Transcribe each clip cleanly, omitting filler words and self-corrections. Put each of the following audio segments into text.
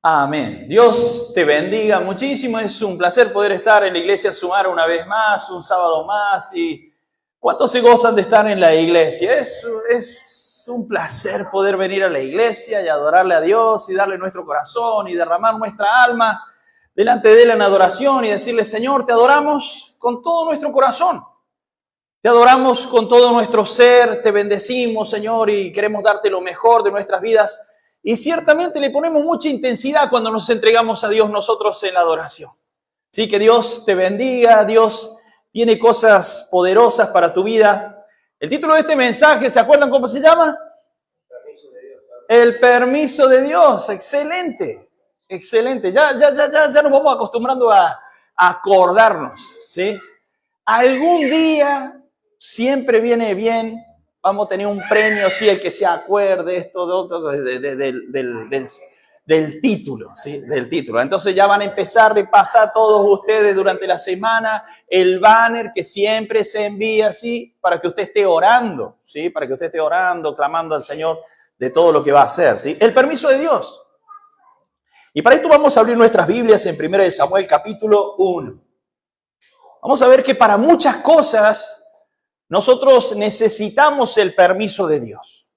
Amén. Dios te bendiga muchísimo. Es un placer poder estar en la iglesia Sumar una vez más, un sábado más. ¿Y cuántos se gozan de estar en la iglesia? Es un placer poder venir a la iglesia y adorarle a Dios y darle nuestro corazón y derramar nuestra alma delante de Él en adoración y decirle: Señor, te adoramos con todo nuestro corazón. Te adoramos con todo nuestro ser, te bendecimos, Señor, y queremos darte lo mejor de nuestras vidas. Y ciertamente le ponemos mucha intensidad cuando nos entregamos a Dios nosotros en la adoración. Sí, que Dios te bendiga, Dios tiene cosas poderosas para tu vida. El título de este mensaje, ¿se acuerdan cómo se llama? El permiso de Dios. Excelente, excelente. Ya nos vamos acostumbrando a acordarnos, ¿sí? Algún día siempre viene bien. Vamos a tener un premio, sí, el que se acuerde esto, de otro, del título, ¿sí? Del título. Entonces ya van a empezar a repasar todos ustedes durante la semana el banner que siempre se envía, ¿sí? Para que usted esté orando, ¿sí? Para que usted esté orando, clamando al Señor de todo lo que va a hacer, ¿sí? El permiso de Dios. Y para esto vamos a abrir nuestras Biblias en 1 Samuel capítulo 1. Vamos a ver que para muchas cosas nosotros necesitamos el permiso de Dios,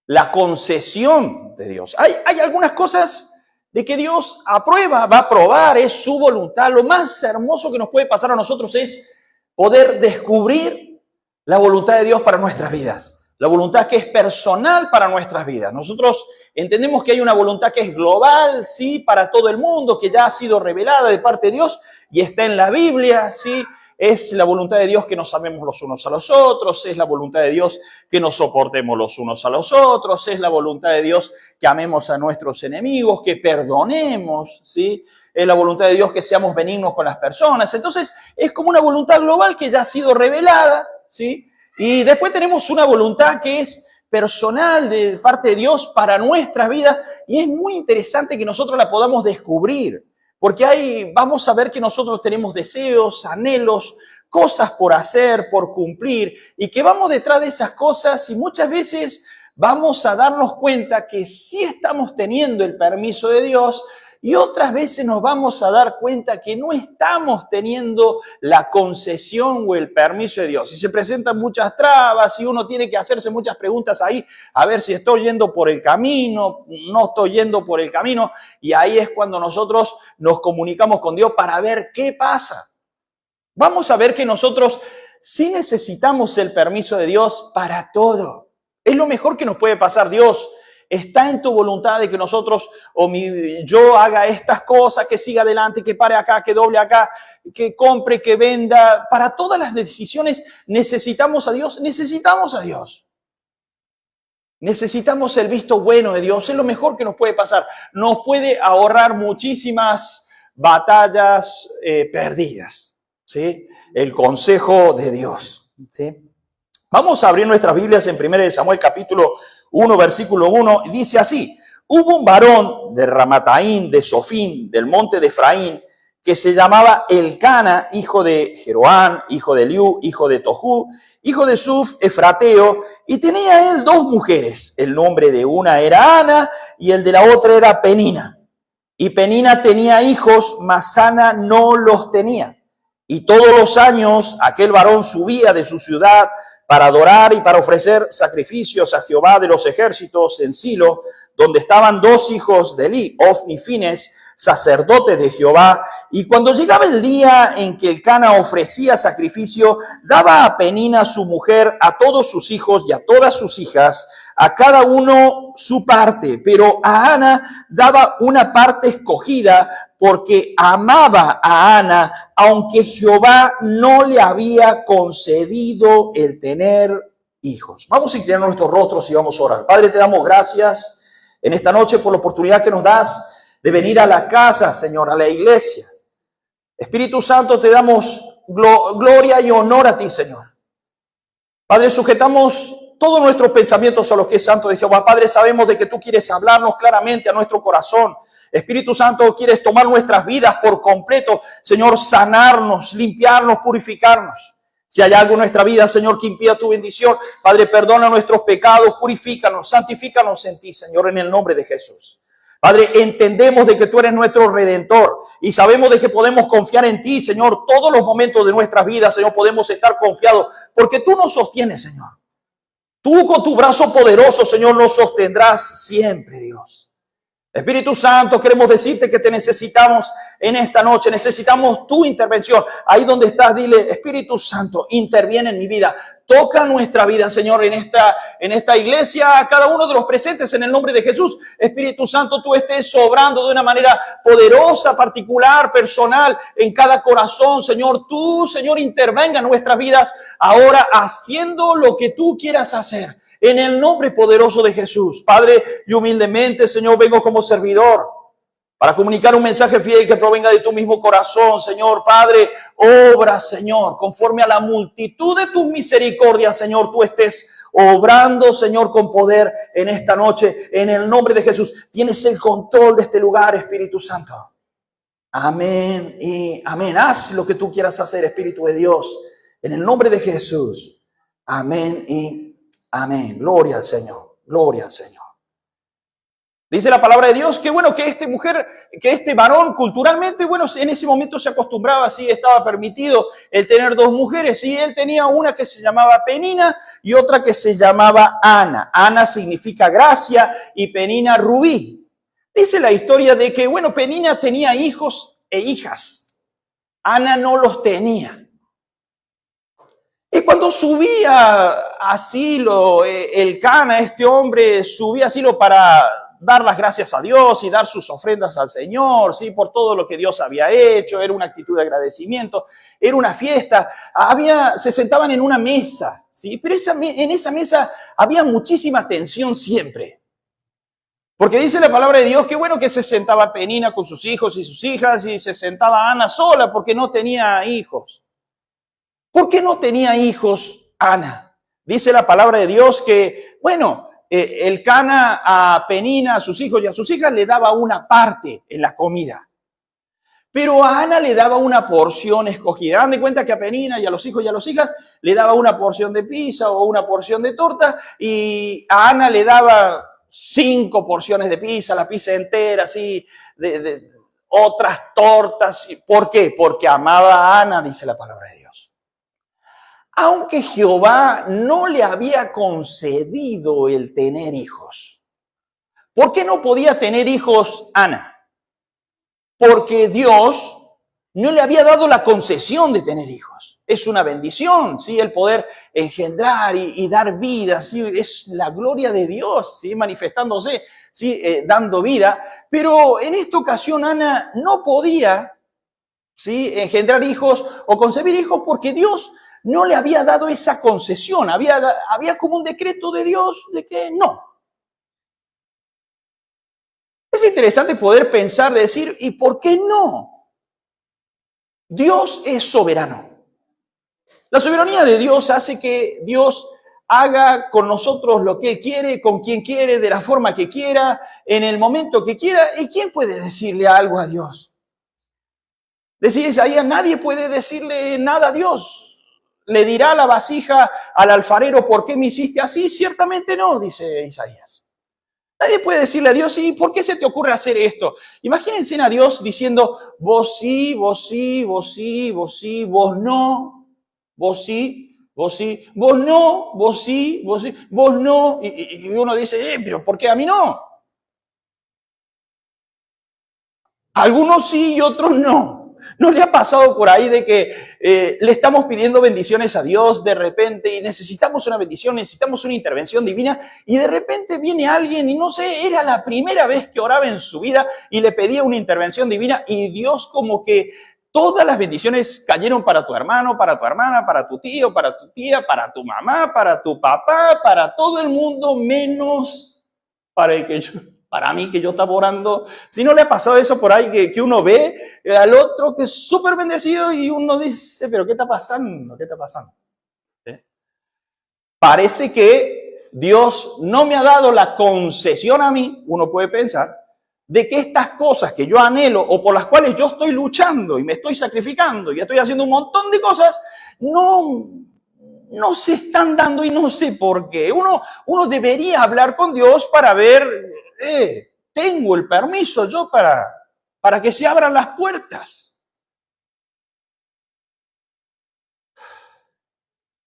la concesión de Dios. Hay algunas cosas de que Dios aprueba, va a aprobar, es su voluntad. Lo más hermoso que nos puede pasar a nosotros es poder descubrir la voluntad de Dios para nuestras vidas, la voluntad que es personal para nuestras vidas. Nosotros entendemos que hay una voluntad que es global, sí, para todo el mundo, que ya ha sido revelada de parte de Dios y está en la Biblia, sí. Es la voluntad de Dios que nos amemos los unos a los otros, es la voluntad de Dios que nos soportemos los unos a los otros, es la voluntad de Dios que amemos a nuestros enemigos, que perdonemos, ¿sí? Es la voluntad de Dios que seamos benignos con las personas. Entonces, es como una voluntad global que ya ha sido revelada, ¿sí? Y después tenemos una voluntad que es personal de parte de Dios para nuestras vidas, y es muy interesante que nosotros la podamos descubrir. Porque vamos a ver que nosotros tenemos deseos, anhelos, cosas por hacer, por cumplir, y que vamos detrás de esas cosas y muchas veces vamos a darnos cuenta que sí estamos teniendo el permiso de Dios y otras veces nos vamos a dar cuenta que no estamos teniendo la concesión o el permiso de Dios. Y se presentan muchas trabas y uno tiene que hacerse muchas preguntas ahí, a ver si estoy yendo por el camino, no estoy yendo por el camino. Y ahí es cuando nosotros nos comunicamos con Dios para ver qué pasa. Vamos a ver que nosotros sí necesitamos el permiso de Dios para todo. Es lo mejor que nos puede pasar. Dios, está en tu voluntad de que nosotros yo haga estas cosas, que siga adelante, que pare acá, que doble acá, que compre, que venda. Para todas las decisiones necesitamos a Dios, necesitamos a Dios. Necesitamos el visto bueno de Dios, es lo mejor que nos puede pasar. Nos puede ahorrar muchísimas batallas perdidas, ¿sí? El consejo de Dios, ¿sí? Vamos a abrir nuestras Biblias en 1 Samuel capítulo 1, versículo 1, y dice así: hubo un varón de Ramataim, de Sofín, del monte de Efraín, que se llamaba Elcana, hijo de Jeroán, hijo de Eliú, hijo de Tohu, hijo de Suf, efrateo, y tenía él dos mujeres. El nombre de una era Ana y el de la otra era Penina. Y Penina tenía hijos, mas Ana no los tenía. Y todos los años aquel varón subía de su ciudad para adorar y para ofrecer sacrificios a Jehová de los ejércitos en Silo, donde estaban dos hijos de Elí, Ofni y Fines, sacerdotes de Jehová. Y cuando llegaba el día en que Elcana ofrecía sacrificio, daba a Penina su mujer, a todos sus hijos y a todas sus hijas, a cada uno su parte, pero a Ana daba una parte escogida porque amaba a Ana, aunque Jehová no le había concedido el tener hijos. Vamos a inclinar nuestros rostros y vamos a orar. Padre, te damos gracias en esta noche por la oportunidad que nos das de venir a la casa, Señor, a la iglesia. Espíritu Santo, te damos gloria y honor a ti, Señor. Padre, sujetamos todos nuestros pensamientos a los que es santo de Jehová. Padre, sabemos de que tú quieres hablarnos claramente a nuestro corazón. Espíritu Santo, quieres tomar nuestras vidas por completo. Señor, sanarnos, limpiarnos, purificarnos. Si hay algo en nuestra vida, Señor, que impida tu bendición, Padre, perdona nuestros pecados, purifícanos, santifícanos en ti, Señor, en el nombre de Jesús. Padre, entendemos de que tú eres nuestro Redentor y sabemos de que podemos confiar en ti, Señor. Todos los momentos de nuestras vidas, Señor, podemos estar confiados porque tú nos sostienes, Señor. Tú con tu brazo poderoso, Señor, nos sostendrás siempre, Dios. Espíritu Santo, queremos decirte que te necesitamos en esta noche, necesitamos tu intervención. Ahí donde estás, dile, Espíritu Santo, interviene en mi vida. Toca nuestra vida, Señor, en esta iglesia, a cada uno de los presentes en el nombre de Jesús. Espíritu Santo, tú estés obrando de una manera poderosa, particular, personal, en cada corazón, Señor. Tú, Señor, intervenga en nuestras vidas ahora haciendo lo que tú quieras hacer. En el nombre poderoso de Jesús. Padre, y humildemente, Señor, vengo como servidor para comunicar un mensaje fiel que provenga de tu mismo corazón, Señor. Padre, obra, Señor, conforme a la multitud de tus misericordias, Señor, tú estés obrando, Señor, con poder en esta noche. En el nombre de Jesús, tienes el control de este lugar, Espíritu Santo. Amén y amén. Haz lo que tú quieras hacer, Espíritu de Dios. En el nombre de Jesús. Amén y amén. Gloria al Señor. Gloria al Señor. Dice la palabra de Dios que bueno, que este varón culturalmente, bueno, en ese momento se acostumbraba, sí, estaba permitido el tener dos mujeres. Sí, él tenía una que se llamaba Penina y otra que se llamaba Ana. Ana significa gracia y Penina rubí. Dice la historia de que, bueno, Penina tenía hijos e hijas. Ana no los tenía. Y cuando subía a asilo, el Cana, este hombre, subía a asilo para dar las gracias a Dios y dar sus ofrendas al Señor, ¿sí? Por todo lo que Dios había hecho, era una actitud de agradecimiento, era una fiesta, se sentaban en una mesa, ¿sí? Pero en esa mesa había muchísima tensión siempre. Porque dice la palabra de Dios que bueno que se sentaba Penina con sus hijos y sus hijas y se sentaba Ana sola porque no tenía hijos. ¿Por qué no tenía hijos Ana? Dice la palabra de Dios que, bueno, el Cana a Penina, a sus hijos y a sus hijas le daba una parte en la comida. Pero a Ana le daba una porción escogida. Dan de cuenta que a Penina y a los hijos y a las hijas le daba una porción de pizza o una porción de torta y a Ana le daba 5 porciones de pizza, la pizza entera, así, de otras tortas. ¿Por qué? Porque amaba a Ana, dice la palabra de Dios. Aunque Jehová no le había concedido el tener hijos. ¿Por qué no podía tener hijos Ana? Porque Dios no le había dado la concesión de tener hijos. Es una bendición, ¿sí? El poder engendrar y dar vida, ¿sí? Es la gloria de Dios, ¿sí? Manifestándose, ¿sí? Dando vida. Pero en esta ocasión Ana no podía, ¿sí? Engendrar hijos o concebir hijos porque Dios no le había dado esa concesión. Había como un decreto de Dios de que no. Es interesante poder pensar, decir, ¿y por qué no? Dios es soberano. La soberanía de Dios hace que Dios haga con nosotros lo que Él quiere, con quien quiere, de la forma que quiera, en el momento que quiera. ¿Y quién puede decirle algo a Dios? Decía Isaías, nadie puede decirle nada a Dios. ¿Le dirá la vasija al alfarero por qué me hiciste así? Ciertamente no, dice Isaías. Nadie puede decirle a Dios, ¿y por qué se te ocurre hacer esto? Imagínense a Dios diciendo, vos sí, vos sí, vos sí, vos sí, vos no, vos sí, vos sí, vos no, vos sí, vos no. Y uno dice, pero ¿por qué a mí no? Algunos sí y otros no. ¿No le ha pasado por ahí de que le estamos pidiendo bendiciones a Dios de repente y necesitamos una bendición, necesitamos una intervención divina y de repente viene alguien y no sé, era la primera vez que oraba en su vida y le pedía una intervención divina y Dios como que todas las bendiciones cayeron para tu hermano, para tu hermana, para tu tío, para tu tía, para tu mamá, para tu papá, para todo el mundo menos para mí que yo estaba orando? Si no le ha pasado eso por ahí que uno ve al otro que es súper bendecido y uno dice, pero ¿qué está pasando? ¿Qué está pasando? ¿Sí? Parece que Dios no me ha dado la concesión a mí, uno puede pensar, de que estas cosas que yo anhelo o por las cuales yo estoy luchando y me estoy sacrificando y estoy haciendo un montón de cosas, no se están dando y no sé por qué. Uno debería hablar con Dios para ver, tengo el permiso yo para que se abran las puertas.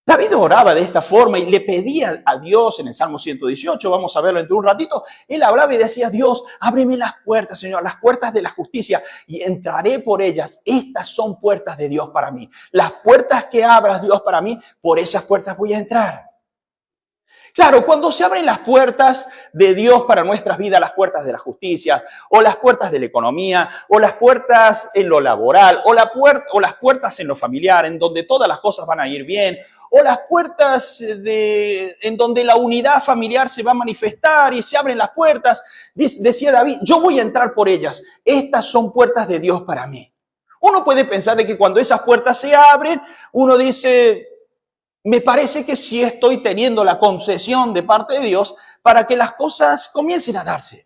David oraba de esta forma y le pedía a Dios en el Salmo 118, vamos a verlo dentro de un ratito, él hablaba y decía, Dios, ábreme las puertas, Señor, las puertas de la justicia y entraré por ellas. Estas son puertas de Dios para mí. Las puertas que abras, Dios, para mí, por esas puertas voy a entrar. Claro, cuando se abren las puertas de Dios para nuestras vidas, las puertas de la justicia, o las puertas de la economía, o las puertas en lo laboral, o las puertas en lo familiar, en donde todas las cosas van a ir bien, o las puertas en donde la unidad familiar se va a manifestar y se abren las puertas, decía David, yo voy a entrar por ellas. Estas son puertas de Dios para mí. Uno puede pensar de que cuando esas puertas se abren, uno dice, me parece que sí estoy teniendo la concesión de parte de Dios para que las cosas comiencen a darse.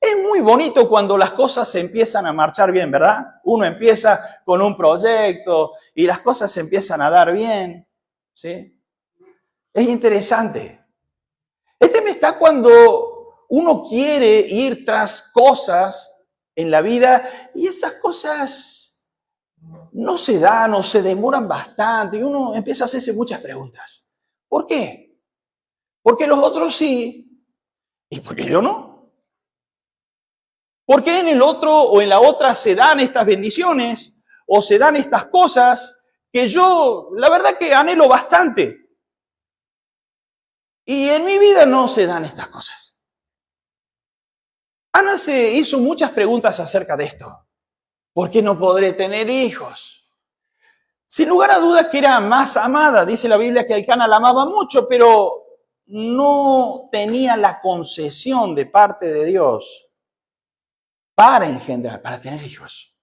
Es muy bonito cuando las cosas se empiezan a marchar bien, ¿verdad? Uno empieza con un proyecto y las cosas se empiezan a dar bien, ¿sí? Es interesante. El tema está cuando uno quiere ir tras cosas en la vida y esas cosas no se dan o se demoran bastante y uno empieza a hacerse muchas preguntas. ¿Por qué? ¿Por qué los otros sí y por qué yo no? ¿Por qué en el otro o en la otra se dan estas bendiciones o se dan estas cosas que yo, la verdad que anhelo bastante? Y en mi vida no se dan estas cosas. Ana se hizo muchas preguntas acerca de esto. ¿Por qué no podré tener hijos? Sin lugar a dudas que era más amada. Dice la Biblia que Elcana la amaba mucho, pero no tenía la concesión de parte de Dios para engendrar, para tener hijos.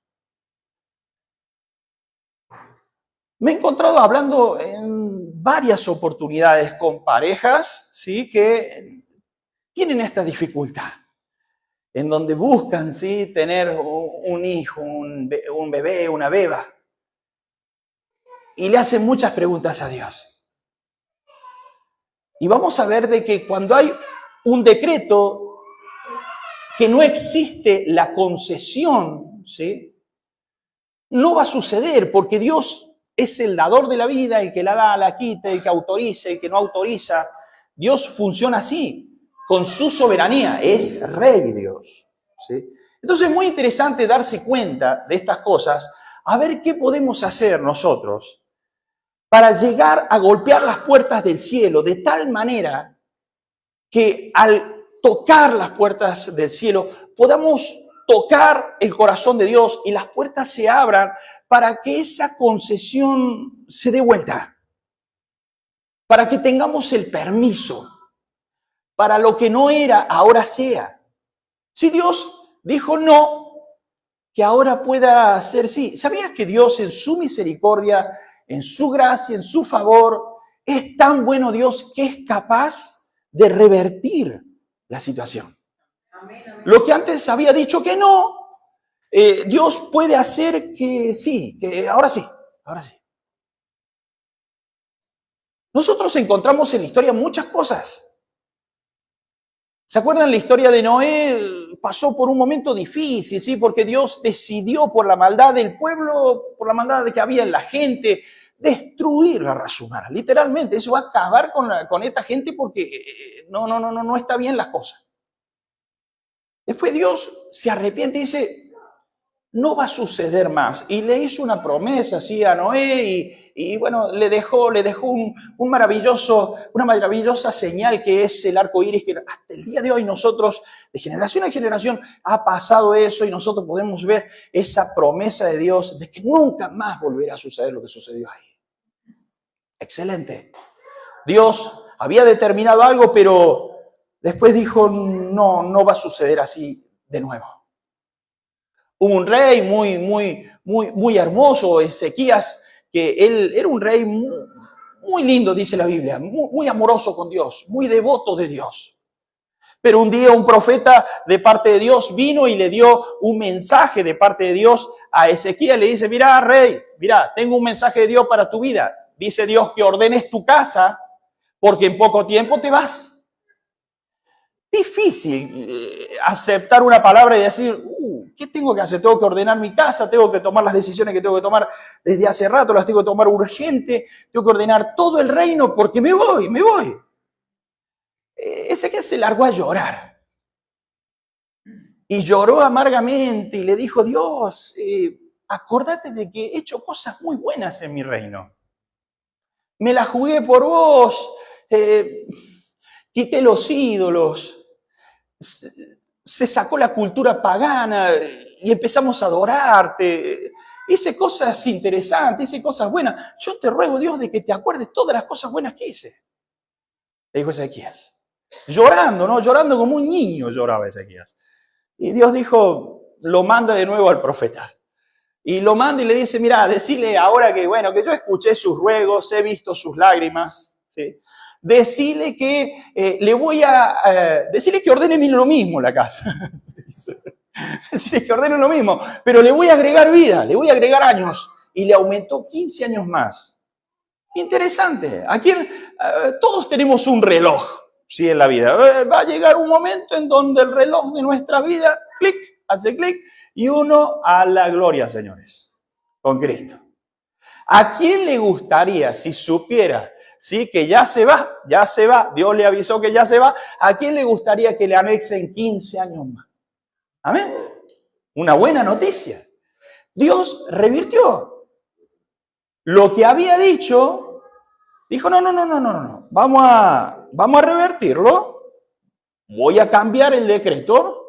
Me he encontrado hablando en varias oportunidades con parejas, ¿sí?, que tienen esta dificultad, en donde buscan, ¿sí?, tener un hijo, un bebé, una beba. Y le hacen muchas preguntas a Dios. Y vamos a ver de que cuando hay un decreto que no existe la concesión, ¿sí?, no va a suceder porque Dios es el dador de la vida, el que la da, la quita, el que autoriza, el que no autoriza. Dios funciona así, con su soberanía. Es Rey Dios, ¿sí? Entonces es muy interesante darse cuenta de estas cosas, a ver qué podemos hacer nosotros para llegar a golpear las puertas del cielo de tal manera que al tocar las puertas del cielo podamos tocar el corazón de Dios y las puertas se abran para que esa concesión se dé vuelta, para que tengamos el permiso, para lo que no era, ahora sea. Si Dios dijo no, que ahora pueda ser sí. ¿Sabías que Dios en su misericordia, en su gracia, en su favor, es tan bueno Dios que es capaz de revertir la situación? Amén, amén. Lo que antes había dicho que no, Dios puede hacer que sí, que ahora sí, ahora sí. Nosotros encontramos en la historia muchas cosas. ¿Se acuerdan la historia de Noé? Pasó por un momento difícil, ¿sí? Porque Dios decidió por la maldad del pueblo, por la maldad que había en la gente, destruir la raza humana. Literalmente, eso va a acabar con esta gente porque no está bien las cosas. Después Dios se arrepiente y dice, no va a suceder más. Y le hizo una promesa así a Noé y bueno, le dejó una maravillosa señal que es el arco iris, que hasta el día de hoy nosotros, de generación en generación, ha pasado eso y nosotros podemos ver esa promesa de Dios de que nunca más volverá a suceder lo que sucedió ahí. Excelente. Dios había determinado algo, pero después dijo, no va a suceder así de nuevo. Hubo un rey muy hermoso, Ezequías, que él era un rey muy lindo, dice la Biblia, muy amoroso con Dios, muy devoto de Dios. Pero un día un profeta de parte de Dios vino y le dio un mensaje de parte de Dios a Ezequías. Le dice, mira, rey, mira, tengo un mensaje de Dios para tu vida. Dice Dios que ordenes tu casa porque en poco tiempo te vas. difícil aceptar una palabra y decir, ¿qué tengo que hacer? Tengo que ordenar mi casa, tengo que tomar las decisiones que tengo que tomar desde hace rato, las tengo que tomar urgente, tengo que ordenar todo el reino porque me voy. Ezequiel se largó a llorar. Y lloró amargamente y le dijo, Dios, acordate de que he hecho cosas muy buenas en mi reino. Me la jugué por vos, quité los ídolos, se sacó la cultura pagana y empezamos a adorarte. Hice cosas interesantes, hice cosas buenas. Yo te ruego, Dios, de que te acuerdes todas las cosas buenas que hice. Le dijo Ezequías. Llorando, ¿no? Llorando como un niño lloraba Ezequías. Y Dios dijo, lo manda de nuevo al profeta. Y lo manda y le dice, mira, decile ahora que, bueno, que yo escuché sus ruegos, he visto sus lágrimas, ¿sí? Decile que decirle que ordene lo mismo la casa. Decirle que ordene lo mismo, pero le voy a agregar vida, le voy a agregar años. Y le aumentó 15 años más. Interesante. Aquí todos tenemos un reloj, ¿sí? En la vida. Va a llegar un momento en donde el reloj de nuestra vida, hace clic, y uno a la gloria, señores, con Cristo. ¿A quién le gustaría, si supiera, sí, que ya se va, Dios le avisó que ya se va, ¿a quién le gustaría que le anexen 15 años más? Amén. Una buena noticia. Dios revirtió. Lo que había dicho, dijo, no. Vamos a revertirlo. Voy a cambiar el decreto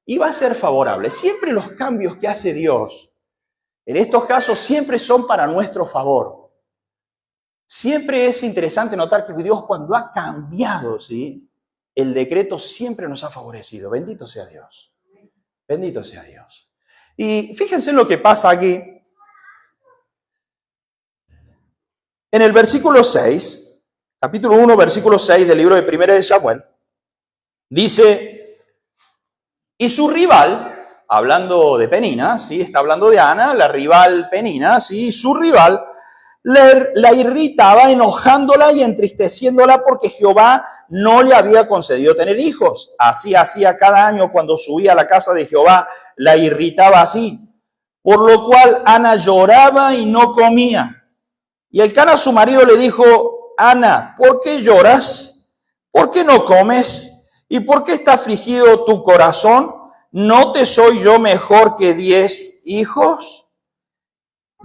y va a ser favorable. Siempre los cambios que hace Dios, en estos casos, siempre son para nuestro favor. Siempre es interesante notar que Dios, cuando ha cambiado, ¿sí?, el decreto, siempre nos ha favorecido. Bendito sea Dios. Bendito sea Dios. Y fíjense en lo que pasa aquí. En el versículo 6, capítulo 1, versículo 6 del libro de 1 de Samuel, dice, y su rival, hablando de Penina, ¿sí?, está hablando de Ana, la rival Penina, ¿sí?, su rival la irritaba, enojándola y entristeciéndola porque Jehová no le había concedido tener hijos. Así hacía cada año cuando subía a la casa de Jehová, la irritaba así. Por lo cual Ana lloraba y no comía. Y Elcana, su marido, le dijo, Ana, ¿por qué lloras? ¿Por qué no comes? ¿Y por qué está afligido tu corazón? ¿No te soy yo mejor que 10 hijos?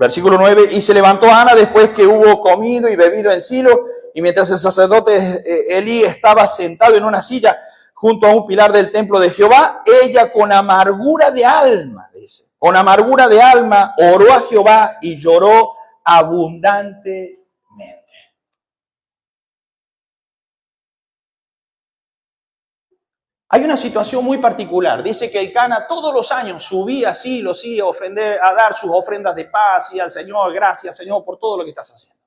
Versículo 9, y se levantó Ana después que hubo comido y bebido en Silo, y mientras el sacerdote Elí estaba sentado en una silla junto a un pilar del templo de Jehová, ella con amargura de alma, dice, con amargura de alma oró a Jehová y lloró abundantemente. Hay una situación muy particular. Dice que Elcana todos los años subía así, a dar sus ofrendas de paz y al Señor, gracias Señor por todo lo que estás haciendo.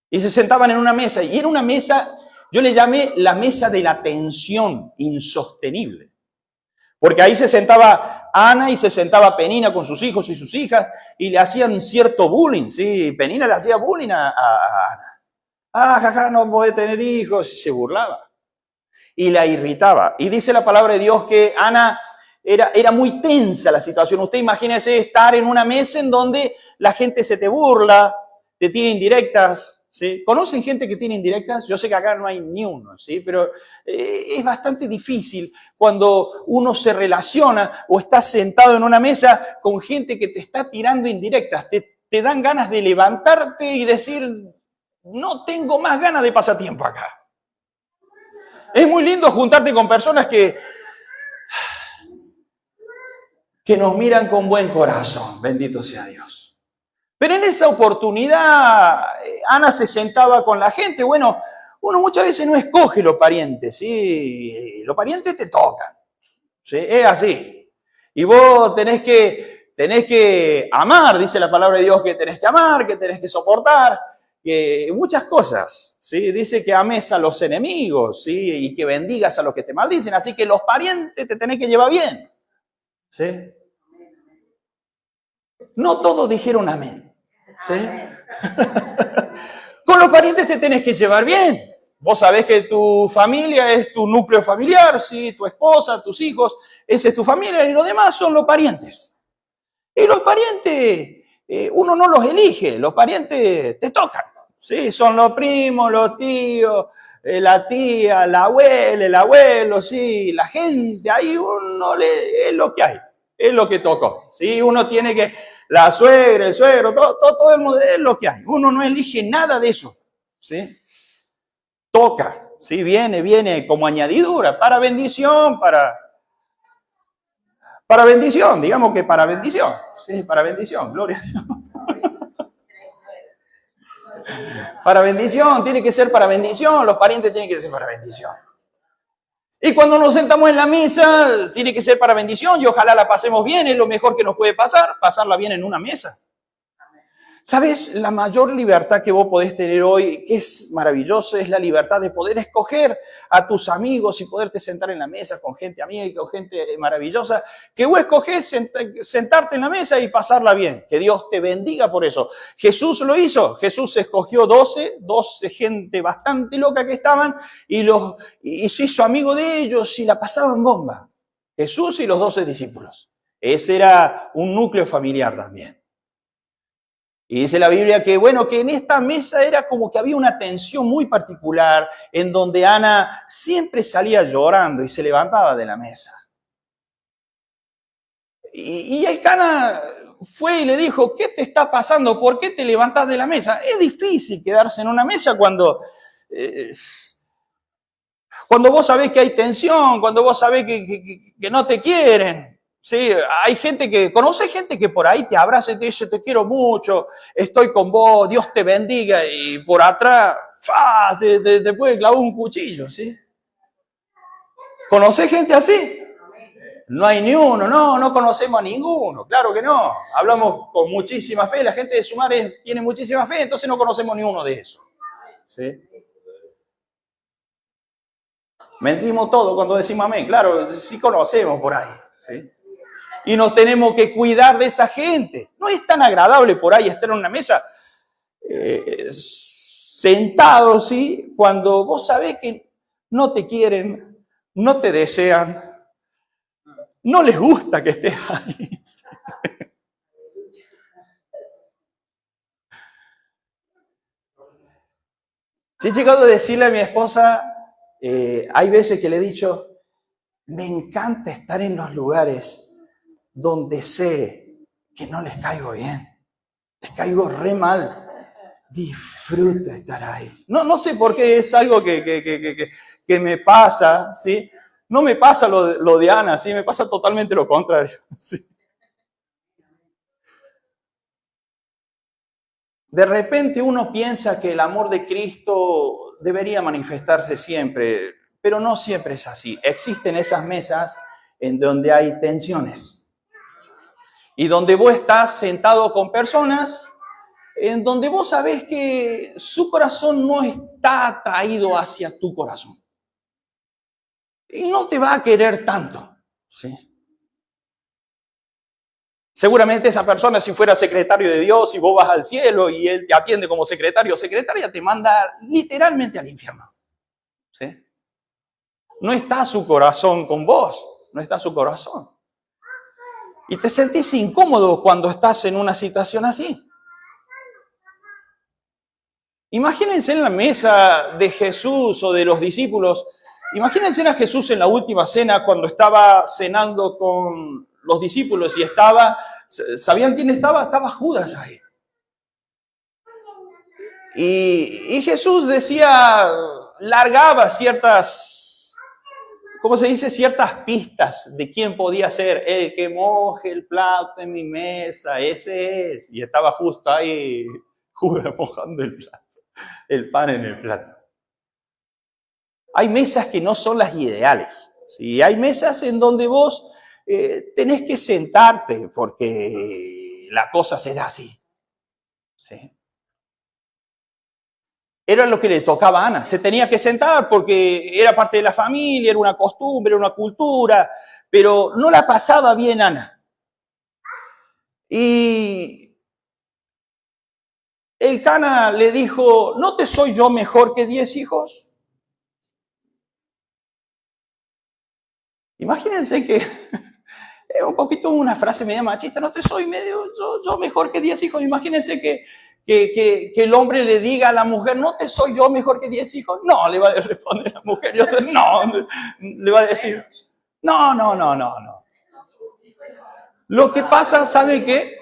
Y se sentaban en una mesa, y era una mesa, yo le llamé la mesa de la tensión insostenible. Porque ahí se sentaba Ana y se sentaba Penina con sus hijos y sus hijas, y le hacían cierto bullying, ¿sí? Penina le hacía bullying a Ana. Jaja, no puede tener hijos, y se burlaba. Y la irritaba. Y dice la palabra de Dios que Ana era muy tensa la situación. Usted imagínese estar en una mesa en donde la gente se te burla, te tira indirectas, ¿sí? ¿Conocen gente que tiene indirectas? Yo sé que acá no hay ni uno, ¿sí? Pero es bastante difícil cuando uno se relaciona o está sentado en una mesa con gente que te está tirando indirectas. Te dan ganas de levantarte y decir, no tengo más ganas de pasar tiempo acá. Es muy lindo juntarte con personas que nos miran con buen corazón, bendito sea Dios. Pero en esa oportunidad, Ana se sentaba con la gente. Bueno, uno muchas veces no escoge los parientes, ¿sí? Los parientes te tocan, ¿sí? Es así. Y vos tenés que amar, dice la palabra de Dios, que tenés que amar, que tenés que soportar, que muchas cosas, ¿sí? Dice que ames a los enemigos, ¿sí? Y que bendigas a los que te maldicen. Así que los parientes te tenés que llevar bien, ¿sí? No todos dijeron amén, ¿sí? Con los parientes te tenés que llevar bien. Vos sabés que tu familia es tu núcleo familiar, ¿sí? Tu esposa, tus hijos, esa es tu familia y los demás son los parientes. Y los parientes, uno no los elige, los parientes te tocan, ¿sí? Son los primos, los tíos, la tía, la abuela, el abuelo, ¿sí? La gente, ahí uno es lo que hay, es lo que tocó, ¿sí? Uno tiene que, la suegra, el suegro, todo el mundo, es lo que hay. Uno no elige nada de eso, ¿sí? Toca, ¿sí? Viene como añadidura, para bendición, para bendición, digamos que para bendición, ¿sí? Para bendición, gloria a Dios. Para bendición, tiene que ser para bendición, los parientes tienen que ser para bendición. Y cuando nos sentamos en la mesa, tiene que ser para bendición y ojalá la pasemos bien, es lo mejor que nos puede pasar, pasarla bien en una mesa. ¿Sabes? La mayor libertad que vos podés tener hoy, que es maravilloso, es la libertad de poder escoger a tus amigos y poderte sentar en la mesa con gente amiga y con gente maravillosa, que vos escogés sentarte en la mesa y pasarla bien. Que Dios te bendiga por eso. Jesús lo hizo. Jesús escogió 12 gente bastante loca que estaban y se hizo amigo de ellos y la pasaban bomba. Jesús y los 12 discípulos. Ese era un núcleo familiar también. Y dice la Biblia que, bueno, que en esta mesa era como que había una tensión muy particular en donde Ana siempre salía llorando y se levantaba de la mesa. Y el Cana fue y le dijo, ¿qué te está pasando? ¿Por qué te levantas de la mesa? Es difícil quedarse en una mesa cuando vos sabés que hay tensión, cuando vos sabés que no te quieren. Sí, hay conoce gente que por ahí te abraza y te dice, te quiero mucho, estoy con vos, Dios te bendiga, y por atrás, te puede clavar un cuchillo, ¿sí? ¿Conoce gente así? No hay ni uno, no conocemos a ninguno, claro que no. Hablamos con muchísima fe, la gente de Sumare tiene muchísima fe, entonces no conocemos ni uno de esos, ¿sí? Mentimos todo cuando decimos amén, claro, sí conocemos por ahí, ¿sí? Y nos tenemos que cuidar de esa gente. No es tan agradable por ahí estar en una mesa sentado, ¿sí? Cuando vos sabés que no te quieren, no te desean, no les gusta que estés ahí. Yo he llegado a decirle a mi esposa, hay veces que le he dicho, me encanta estar en los lugares donde sé que no les caigo bien, les caigo re mal. Disfruto estar ahí. No sé por qué es algo que me pasa, ¿sí? No me pasa lo de Ana, ¿sí? Me pasa totalmente lo contrario, ¿sí? De repente uno piensa que el amor de Cristo debería manifestarse siempre, pero no siempre es así. Existen esas mesas en donde hay tensiones y donde vos estás sentado con personas en donde vos sabés que su corazón no está atraído hacia tu corazón. Y no te va a querer tanto, ¿sí? Seguramente esa persona, si fuera secretario de Dios y vos vas al cielo y Él te atiende como secretario o secretaria, te manda literalmente al infierno, ¿sí? No está su corazón con vos, no está su corazón. Y te sentís incómodo cuando estás en una situación así. Imagínense en la mesa de Jesús o de los discípulos. Imagínense a Jesús en la última cena cuando estaba cenando con los discípulos y ¿sabían quién estaba? Estaba Judas ahí. Y Jesús largaba ¿cómo se dice? Ciertas pistas de quién podía ser el que moje el plato en mi mesa, ese es. Y estaba justo ahí Judas mojando el pan en el plato. Hay mesas que no son las ideales, ¿sí? Hay mesas en donde vos tenés que sentarte porque la cosa será así, ¿sí? Era lo que le tocaba a Ana, se tenía que sentar porque era parte de la familia, era una costumbre, era una cultura, pero no la pasaba bien Ana. Y el Cana le dijo, ¿no te soy yo mejor que 10 hijos? Imagínense que es un poquito una frase media machista, no te soy medio, yo mejor que 10 hijos. Imagínense que el hombre le diga a la mujer, no te soy yo mejor que 10 hijos. No, le va a responder la mujer, no, le va a decir, no. Lo que pasa, ¿sabe qué?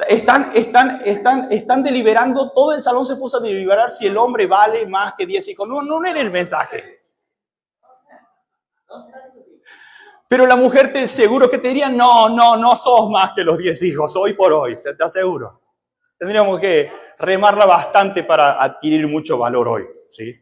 Están deliberando, todo el salón se puso a deliberar si el hombre vale más que 10 hijos. No era el mensaje. Pero la mujer seguro que te diría, no sos más que los 10 hijos, hoy por hoy, se te aseguro. Tendríamos que remarla bastante para adquirir mucho valor hoy, ¿sí?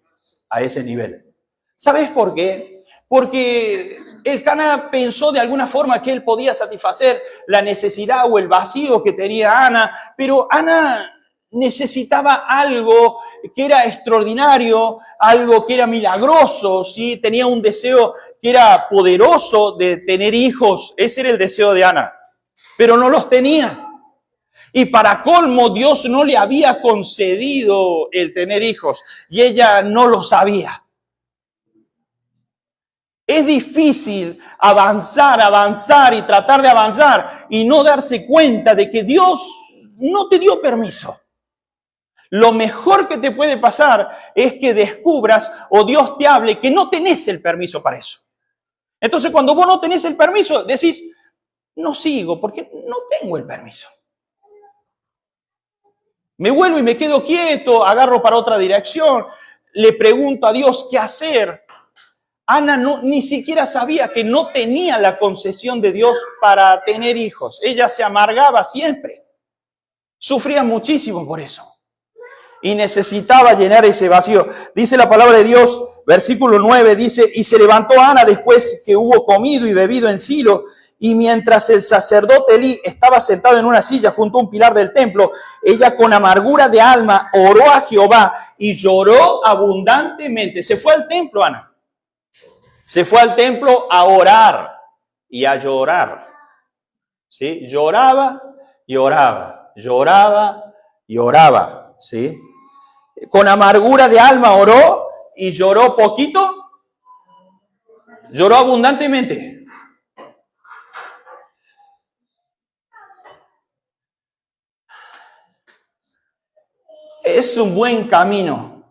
A ese nivel. ¿Sabes por qué? Porque Elcana pensó de alguna forma que él podía satisfacer la necesidad o el vacío que tenía Ana, pero Ana necesitaba algo que era extraordinario, algo que era milagroso, ¿sí? Tenía un deseo que era poderoso de tener hijos. Ese era el deseo de Ana, pero no los tenía. Y para colmo, Dios no le había concedido el tener hijos y ella no lo sabía. Es difícil avanzar y tratar de avanzar y no darse cuenta de que Dios no te dio permiso. Lo mejor que te puede pasar es que descubras o Dios te hable que no tenés el permiso para eso. Entonces, cuando vos no tenés el permiso, decís, no sigo porque no tengo el permiso. Me vuelvo y me quedo quieto, agarro para otra dirección, le pregunto a Dios qué hacer. Ana ni siquiera sabía que no tenía la concesión de Dios para tener hijos. Ella se amargaba siempre. Sufría muchísimo por eso. Y necesitaba llenar ese vacío. Dice la palabra de Dios, versículo 9, dice, y se levantó Ana después que hubo comido y bebido en Silo, y mientras el sacerdote Elí estaba sentado en una silla junto a un pilar del templo, ella con amargura de alma oró a Jehová y lloró abundantemente. Se fue al templo, Ana. Se fue al templo a orar y a llorar. ¿Sí? Lloraba y oraba. Lloraba y oraba. ¿Sí? Con amargura de alma oró y lloró poquito. Lloró abundantemente. Es un buen camino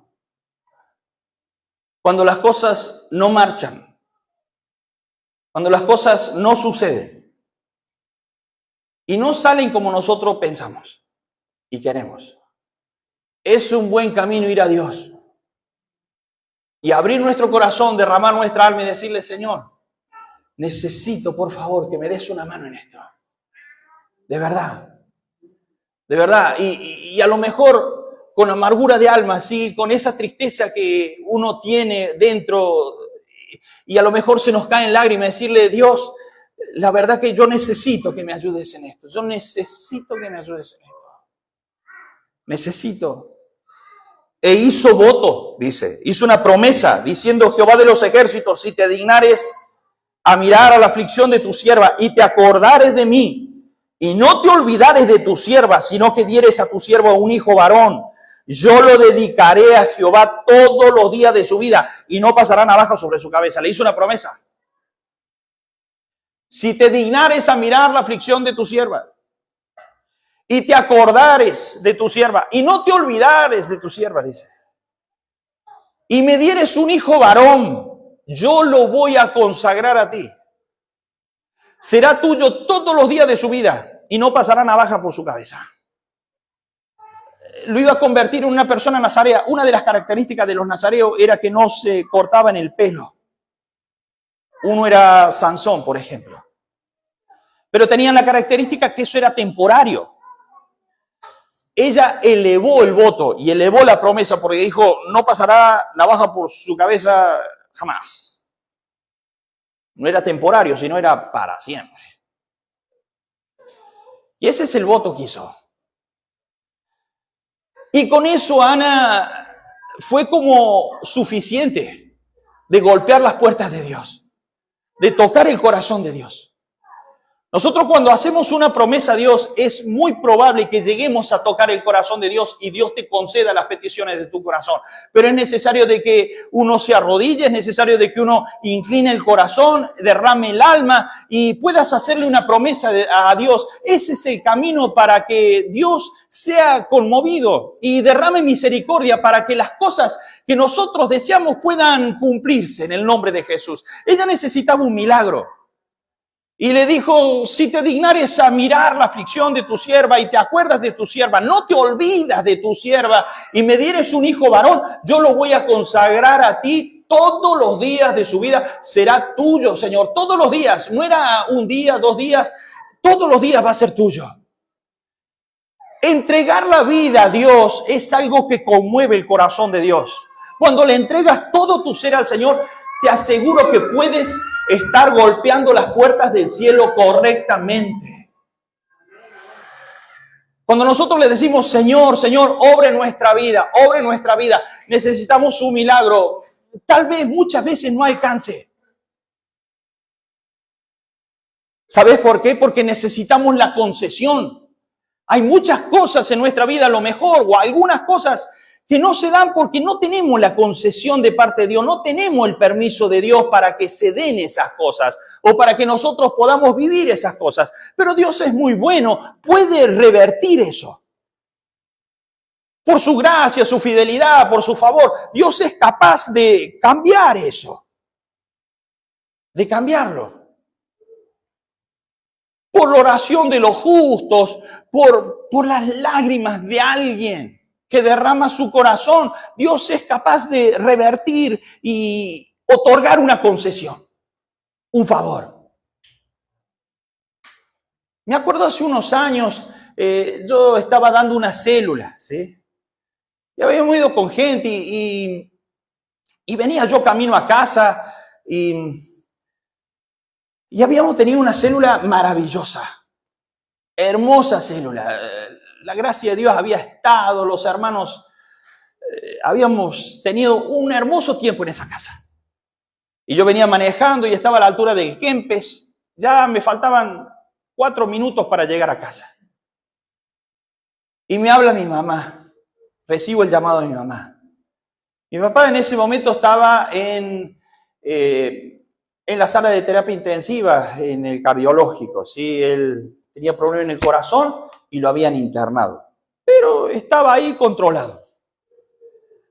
cuando las cosas no marchan, cuando las cosas no suceden y no salen como nosotros pensamos y queremos. Es un buen camino ir a Dios y abrir nuestro corazón, derramar nuestra alma y decirle, Señor, necesito, por favor, que me des una mano en esto. De verdad. De verdad. Y a lo mejor con amargura de alma, ¿sí? Con esa tristeza que uno tiene dentro y a lo mejor se nos caen lágrimas, decirle, Dios, la verdad que yo necesito que me ayudes en esto. Yo necesito que me ayudes en esto. Necesito. E hizo voto, dice, hizo una promesa, diciendo, Jehová de los ejércitos, si te dignares a mirar a la aflicción de tu sierva y te acordares de mí, y no te olvidares de tu sierva, sino que dieres a tu sierva un hijo varón, yo lo dedicaré a Jehová todos los días de su vida, y no pasará navaja sobre su cabeza. Le hizo una promesa. Si te dignares a mirar la aflicción de tu sierva, y te acordares de tu sierva, y no te olvidares de tu sierva, dice, y me dieres un hijo varón, yo lo voy a consagrar a ti. Será tuyo todos los días de su vida, y no pasará navaja por su cabeza. Lo iba a convertir en una persona nazarea. Una de las características de los nazareos era que no se cortaban el pelo. Uno era Sansón, por ejemplo. Pero tenían la característica que eso era temporario. Ella elevó el voto y elevó la promesa porque dijo, no pasará navaja por su cabeza jamás. No era temporario, sino era para siempre. Y ese es el voto que hizo. Y con eso Ana fue como suficiente de golpear las puertas de Dios, de tocar el corazón de Dios. Nosotros cuando hacemos una promesa a Dios, es muy probable que lleguemos a tocar el corazón de Dios y Dios te conceda las peticiones de tu corazón. Pero es necesario de que uno se arrodille, es necesario de que uno incline el corazón, derrame el alma y puedas hacerle una promesa a Dios. Ese es el camino para que Dios sea conmovido y derrame misericordia para que las cosas que nosotros deseamos puedan cumplirse en el nombre de Jesús. Ella necesitaba un milagro. Y le dijo, si te dignares a mirar la aflicción de tu sierva y te acuerdas de tu sierva, no te olvidas de tu sierva y me dieres un hijo varón, yo lo voy a consagrar a ti todos los días de su vida. Será tuyo, Señor, todos los días. No era un día, 2 días, todos los días va a ser tuyo. Entregar la vida a Dios es algo que conmueve el corazón de Dios. Cuando le entregas todo tu ser al Señor, te aseguro que puedes estar golpeando las puertas del cielo correctamente. Cuando nosotros le decimos, Señor, Señor, obre nuestra vida, necesitamos un milagro. Tal vez muchas veces no alcance. ¿Sabes por qué? Porque necesitamos la concesión. Hay muchas cosas en nuestra vida, a lo mejor, o algunas cosas que no se dan porque no tenemos la concesión de parte de Dios, no tenemos el permiso de Dios para que se den esas cosas o para que nosotros podamos vivir esas cosas. Pero Dios es muy bueno, puede revertir eso. Por su gracia, su fidelidad, por su favor, Dios es capaz de cambiar eso, de cambiarlo. Por la oración de los justos, por las lágrimas de alguien que derrama su corazón, Dios es capaz de revertir y otorgar una concesión, un favor. Me acuerdo hace unos años, yo estaba dando una célula, ¿sí? Y habíamos ido con gente y venía yo camino a casa y habíamos tenido una célula maravillosa, hermosa célula. La gracia de Dios había estado, los hermanos, habíamos tenido un hermoso tiempo en esa casa. Y yo venía manejando y estaba a la altura del Kempes. Ya me faltaban 4 minutos para llegar a casa. Y me habla mi mamá. Recibo el llamado de mi mamá. Mi papá en ese momento estaba en la sala de terapia intensiva, en el cardiológico. ¿Sí? Él tenía problemas en el corazón y lo habían internado. Pero estaba ahí controlado.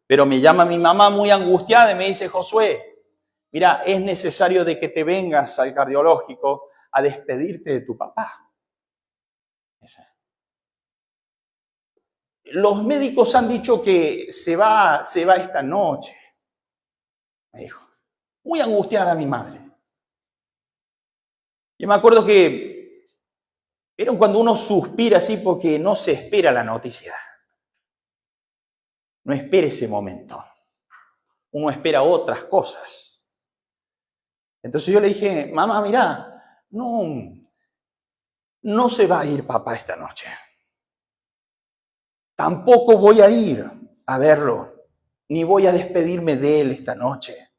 Pero me llama mi mamá muy angustiada y me dice, Josué, mira, es necesario de que te vengas al cardiológico a despedirte de tu papá. Los médicos han dicho que se va esta noche, me dijo. Muy angustiada mi madre. Yo me acuerdo que era cuando uno suspira así porque no se espera la noticia. No espera ese momento. Uno espera otras cosas. Entonces yo le dije, mamá, mira, no se va a ir papá esta noche. Tampoco voy a ir a verlo, ni voy a despedirme de él esta noche.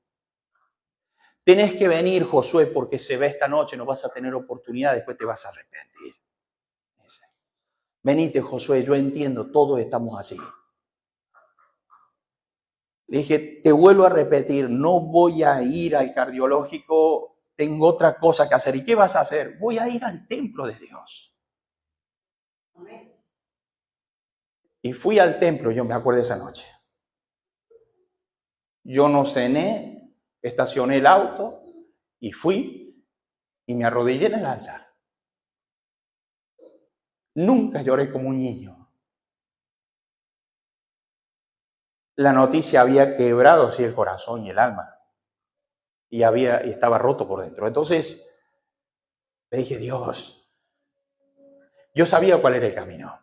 Tenés que venir, Josué, porque se va esta noche, no vas a tener oportunidad, después te vas a arrepentir. Dice, venite, Josué, yo entiendo, todos estamos así. Le dije, te vuelvo a repetir, no voy a ir al cardiológico, tengo otra cosa que hacer. ¿Y qué vas a hacer? Voy a ir al templo de Dios. Y fui al templo, yo me acuerdo de esa noche. Yo no cené, estacioné el auto y fui y me arrodillé en el altar. Nunca lloré como un niño. La noticia había quebrado así el corazón y el alma. Y estaba roto por dentro. Entonces le dije, Dios, yo sabía cuál era el camino.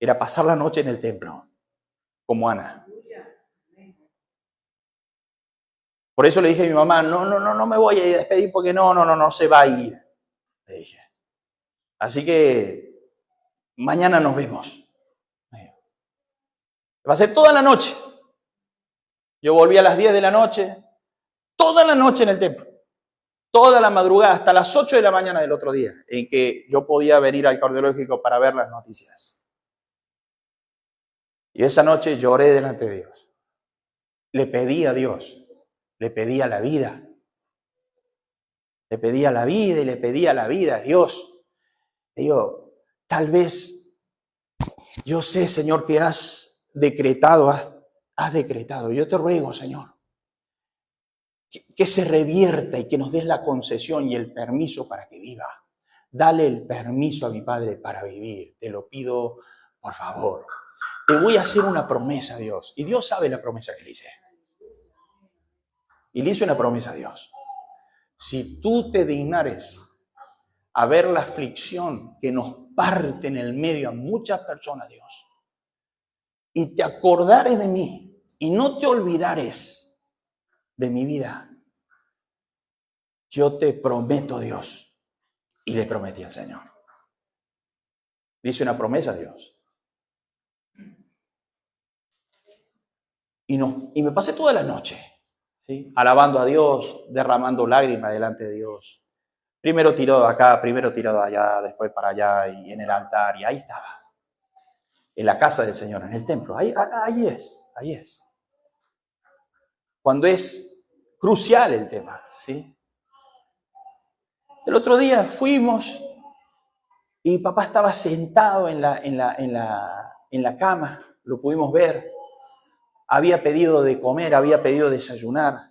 Era pasar la noche en el templo, como Ana. Por eso le dije a mi mamá, no me voy a despedir porque no se va a ir. Le dije. Así que mañana nos vemos. Va a ser toda la noche. Yo volví a las 10 de la noche, toda la noche en el templo. toda la madrugada, hasta las 8 de la mañana del otro día, en que yo podía venir al cardiológico para ver las noticias. Y esa noche lloré delante de Dios. Le pedí a Dios, le pedía la vida. Le pedía la vida y le pedía la vida a Dios. Le digo, tal vez, yo sé, Señor, que has decretado, has decretado. Yo te ruego, Señor, que se revierta y que nos des la concesión y el permiso para que viva. Dale el permiso a mi padre para vivir. Te lo pido, por favor. Te voy a hacer una promesa a Dios. Y Dios sabe la promesa que le hice. Y le hice una promesa a Dios. Si tú te dignares a ver la aflicción que nos parte en el medio a muchas personas, Dios, y te acordares de mí y no te olvidares de mi vida, yo te prometo, Dios, y le prometí al Señor. Le hice una promesa a Dios. Y me pasé toda la noche, ¿sí?, alabando a Dios, derramando lágrimas delante de Dios. Primero tirado acá, primero tirado allá, después para allá y en el altar. Y ahí estaba, en la casa del Señor, en el templo. Ahí es. Cuando es crucial el tema, ¿sí? El otro día fuimos y papá estaba sentado en la cama, lo pudimos ver. Había pedido de comer, había pedido desayunar.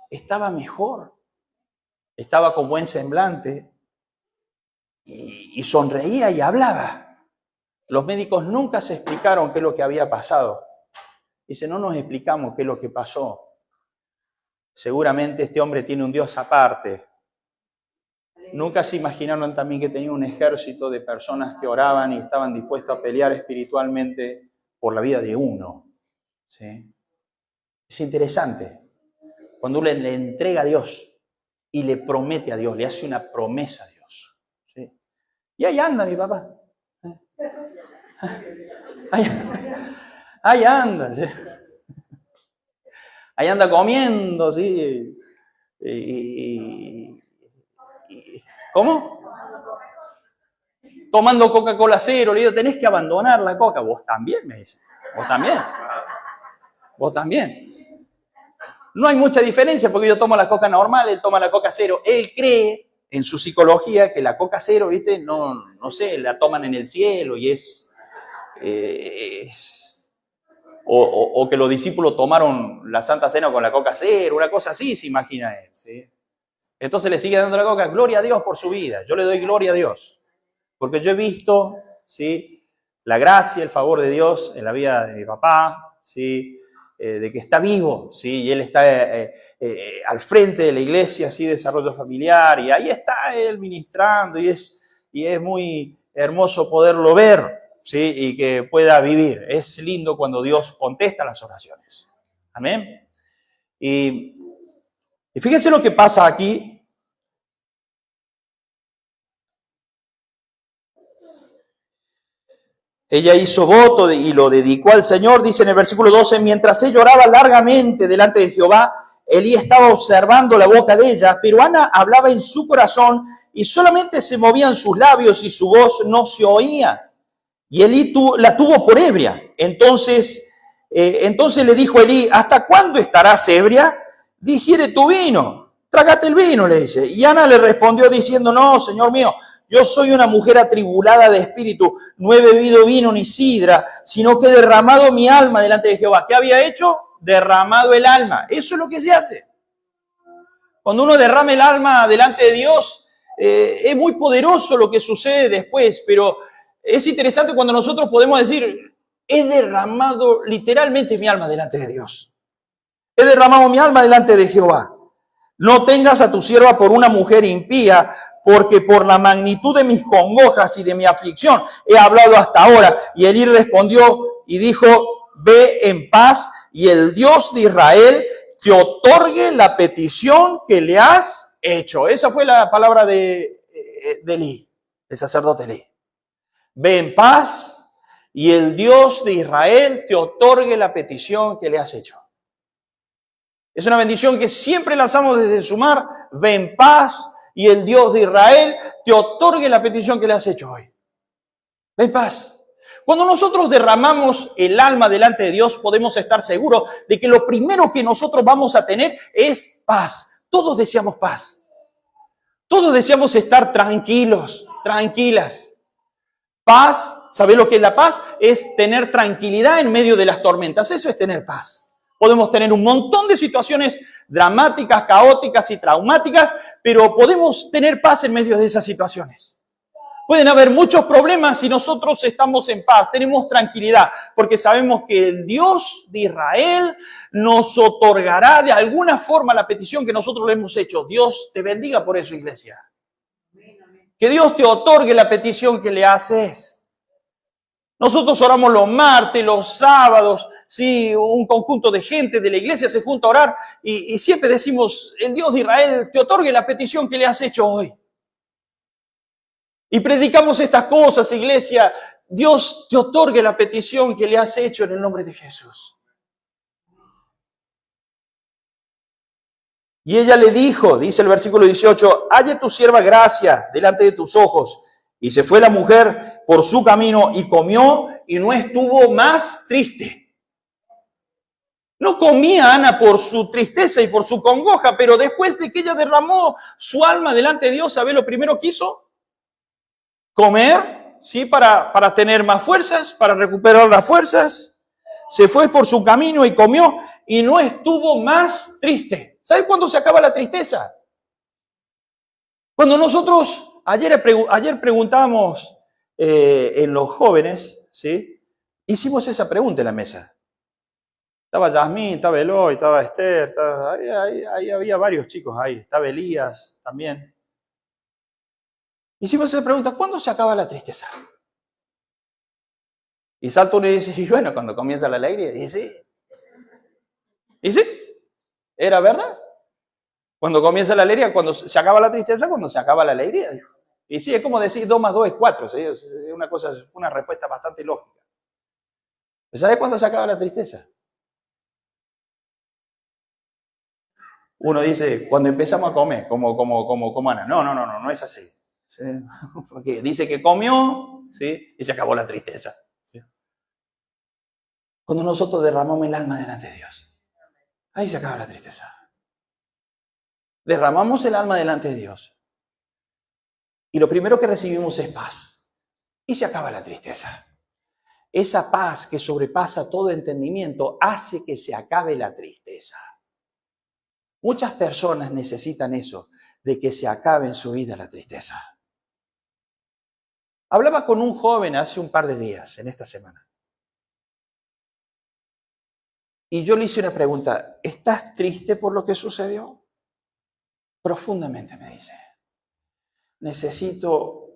Estaba mejor. Estaba con buen semblante y sonreía y hablaba. Los médicos nunca se explicaron qué es lo que había pasado. Dice, no nos explicamos qué es lo que pasó. Seguramente este hombre tiene un Dios aparte. Nunca se imaginaron también que tenía un ejército de personas que oraban y estaban dispuestos a pelear espiritualmente por la vida de uno. ¿Sí? Es interesante. Cuando uno le entrega a Dios y le promete a Dios, le hace una promesa a Dios. ¿Sí? Y ahí anda mi papá. Ahí anda. ¿Sí? Ahí anda comiendo, ¿sí? ¿Cómo? Tomando Coca-Cola cero. Le digo, tenés que abandonar la Coca. Vos también, me dice. Vos también. No hay mucha diferencia porque yo tomo la Coca normal, él toma la Coca cero. Él cree en su psicología que la Coca cero, ¿viste? No sé, la toman en el cielo y o que los discípulos tomaron la Santa Cena con la Coca cero, una cosa así se imagina él, ¿sí? Entonces le sigue dando la Coca. Gloria a Dios por su vida. Yo le doy gloria a Dios. Porque yo he visto, ¿sí?, la gracia, el favor de Dios en la vida de mi papá, ¿sí?, de que está vivo, ¿sí?, y él está al frente de la iglesia, así, de desarrollo familiar, y ahí está él ministrando, y es muy hermoso poderlo ver, ¿sí?, y que pueda vivir. Es lindo cuando Dios contesta las oraciones. Amén. Y fíjense lo que pasa aquí. Ella hizo voto y lo dedicó al Señor, dice en el versículo 12, mientras ella oraba largamente delante de Jehová, Elí estaba observando la boca de ella, pero Ana hablaba en su corazón y solamente se movían sus labios y su voz no se oía. Y Elí la tuvo por ebria. Entonces le dijo Elí, ¿hasta cuándo estarás ebria? Digiere tu vino, trágate el vino, le dice. Y Ana le respondió diciendo, no, Señor mío, yo soy una mujer atribulada de espíritu, no he bebido vino ni sidra, sino que he derramado mi alma delante de Jehová. ¿Qué había hecho? Derramado el alma. Eso es lo que se hace. Cuando uno derrama el alma delante de Dios, es muy poderoso lo que sucede después, pero es interesante cuando nosotros podemos decir, he derramado literalmente mi alma delante de Dios. He derramado mi alma delante de Jehová. No tengas a tu sierva por una mujer impía, porque por la magnitud de mis congojas y de mi aflicción he hablado hasta ahora. Y Elí respondió y dijo, ve en paz y el Dios de Israel te otorgue la petición que le has hecho. Esa fue la palabra de Elí, el sacerdote Elí. Ve en paz y el Dios de Israel te otorgue la petición que le has hecho. Es una bendición que siempre lanzamos desde Sumar ve en paz y el Dios de Israel te otorgue la petición que le has hecho hoy. Ve en paz. Cuando nosotros derramamos el alma delante de Dios, podemos estar seguros de que lo primero que nosotros vamos a tener es paz. Todos deseamos paz. Todos deseamos estar tranquilos, tranquilas. Paz, ¿sabés lo que es la paz? Es tener tranquilidad en medio de las tormentas. Eso es tener paz. Podemos tener un montón de situaciones dramáticas, caóticas y traumáticas, pero podemos tener paz en medio de esas situaciones. Pueden haber muchos problemas si nosotros estamos en paz, tenemos tranquilidad, porque sabemos que el Dios de Israel nos otorgará de alguna forma la petición que nosotros le hemos hecho. Dios te bendiga por eso, iglesia. Que Dios te otorgue la petición que le haces. Nosotros oramos los martes, los sábados, sí, un conjunto de gente de la iglesia se junta a orar y siempre decimos, el Dios de Israel te otorgue la petición que le has hecho hoy. Y predicamos estas cosas, iglesia. Dios te otorgue la petición que le has hecho en el nombre de Jesús. Y ella le dijo, dice el versículo 18, halle tu sierva gracia delante de tus ojos. Y se fue la mujer por su camino y comió y no estuvo más triste. No comía Ana por su tristeza y por su congoja, pero después de que ella derramó su alma delante de Dios, ¿sabe lo primero que hizo? Comer, ¿sí? Para tener más fuerzas, para recuperar las fuerzas. Se fue por su camino y comió y no estuvo más triste. ¿Sabes cuándo se acaba la tristeza? Cuando nosotros, ayer preguntamos en los jóvenes, ¿sí? Hicimos esa pregunta en la mesa. Estaba Yasmín, estaba Eloy, estaba Esther, ahí había varios chicos ahí. Estaba Elías también. Hicimos esa pregunta, ¿cuándo se acaba la tristeza? Y salta uno y dice, y bueno, cuando comienza la alegría. Y sí. ¿Y sí? ¿Era verdad? Cuando comienza la alegría, cuando se acaba la tristeza, cuando se acaba la alegría. Dijo. Y sí, es como decir 2 más 2 es 4. ¿Sí? Es una respuesta bastante lógica. ¿Sabes cuándo se acaba la tristeza? Uno dice, cuando empezamos a comer, como Ana. No es así. ¿Sí? Porque dice que comió, ¿sí? Y se acabó la tristeza. ¿Sí? Cuando nosotros derramamos el alma delante de Dios, ahí se acaba la tristeza. Derramamos el alma delante de Dios y lo primero que recibimos es paz y se acaba la tristeza. Esa paz que sobrepasa todo entendimiento hace que se acabe la tristeza. Muchas personas necesitan eso, de que se acabe en su vida la tristeza. Hablaba con un joven hace un par de días, en esta semana. Y yo le hice una pregunta, ¿estás triste por lo que sucedió? Profundamente me dice, necesito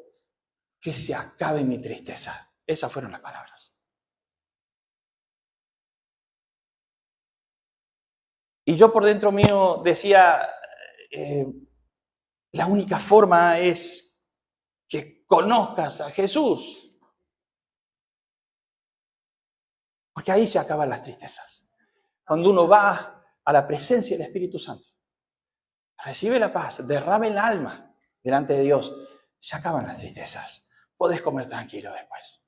que se acabe mi tristeza. Esas fueron las palabras. Y yo por dentro mío decía, la única forma es que conozcas a Jesús. Porque ahí se acaban las tristezas. Cuando uno va a la presencia del Espíritu Santo, recibe la paz, derrama el alma delante de Dios, se acaban las tristezas. Podés comer tranquilo después.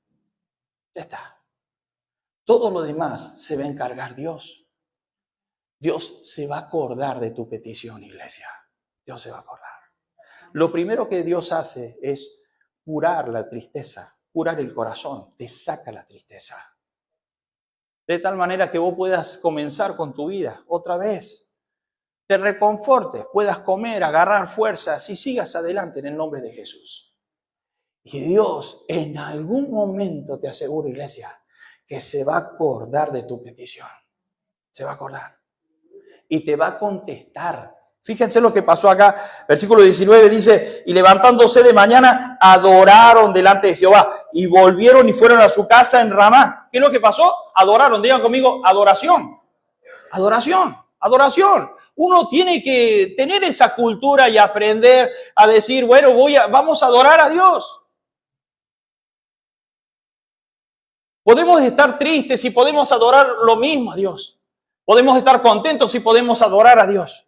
Ya está. Todo lo demás se va a encargar Dios. Dios se va a acordar de tu petición, iglesia. Dios se va a acordar. Lo primero que Dios hace es curar la tristeza, curar el corazón, te saca la tristeza. De tal manera que vos puedas comenzar con tu vida otra vez. Te reconfortes, puedas comer, agarrar fuerzas y sigas adelante en el nombre de Jesús. Y Dios en algún momento, te aseguro, iglesia, que se va a acordar de tu petición. Se va a acordar. Y te va a contestar. Fíjense lo que pasó acá. Versículo 19 dice, y levantándose de mañana, adoraron delante de Jehová. Y volvieron y fueron a su casa en Ramá. ¿Qué es lo que pasó? Adoraron. Digan conmigo, adoración. Adoración. Adoración. Uno tiene que tener esa cultura y aprender a decir, bueno, vamos a adorar a Dios. Podemos estar tristes y podemos adorar lo mismo a Dios. Podemos estar contentos y podemos adorar a Dios.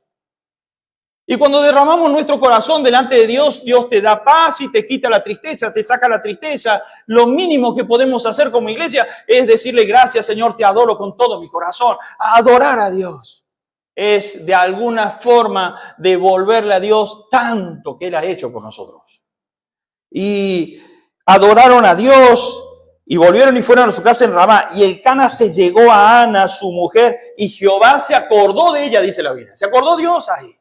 Y cuando derramamos nuestro corazón delante de Dios, Dios te da paz y te quita la tristeza, te saca la tristeza. Lo mínimo que podemos hacer como iglesia es decirle gracias, Señor, te adoro con todo mi corazón. Adorar a Dios es de alguna forma devolverle a Dios tanto que Él ha hecho por nosotros. Y adoraron a Dios y volvieron y fueron a su casa en Ramá. Y Elcana se llegó a Ana, su mujer, y Jehová se acordó de ella, dice la Biblia. Se acordó Dios ahí.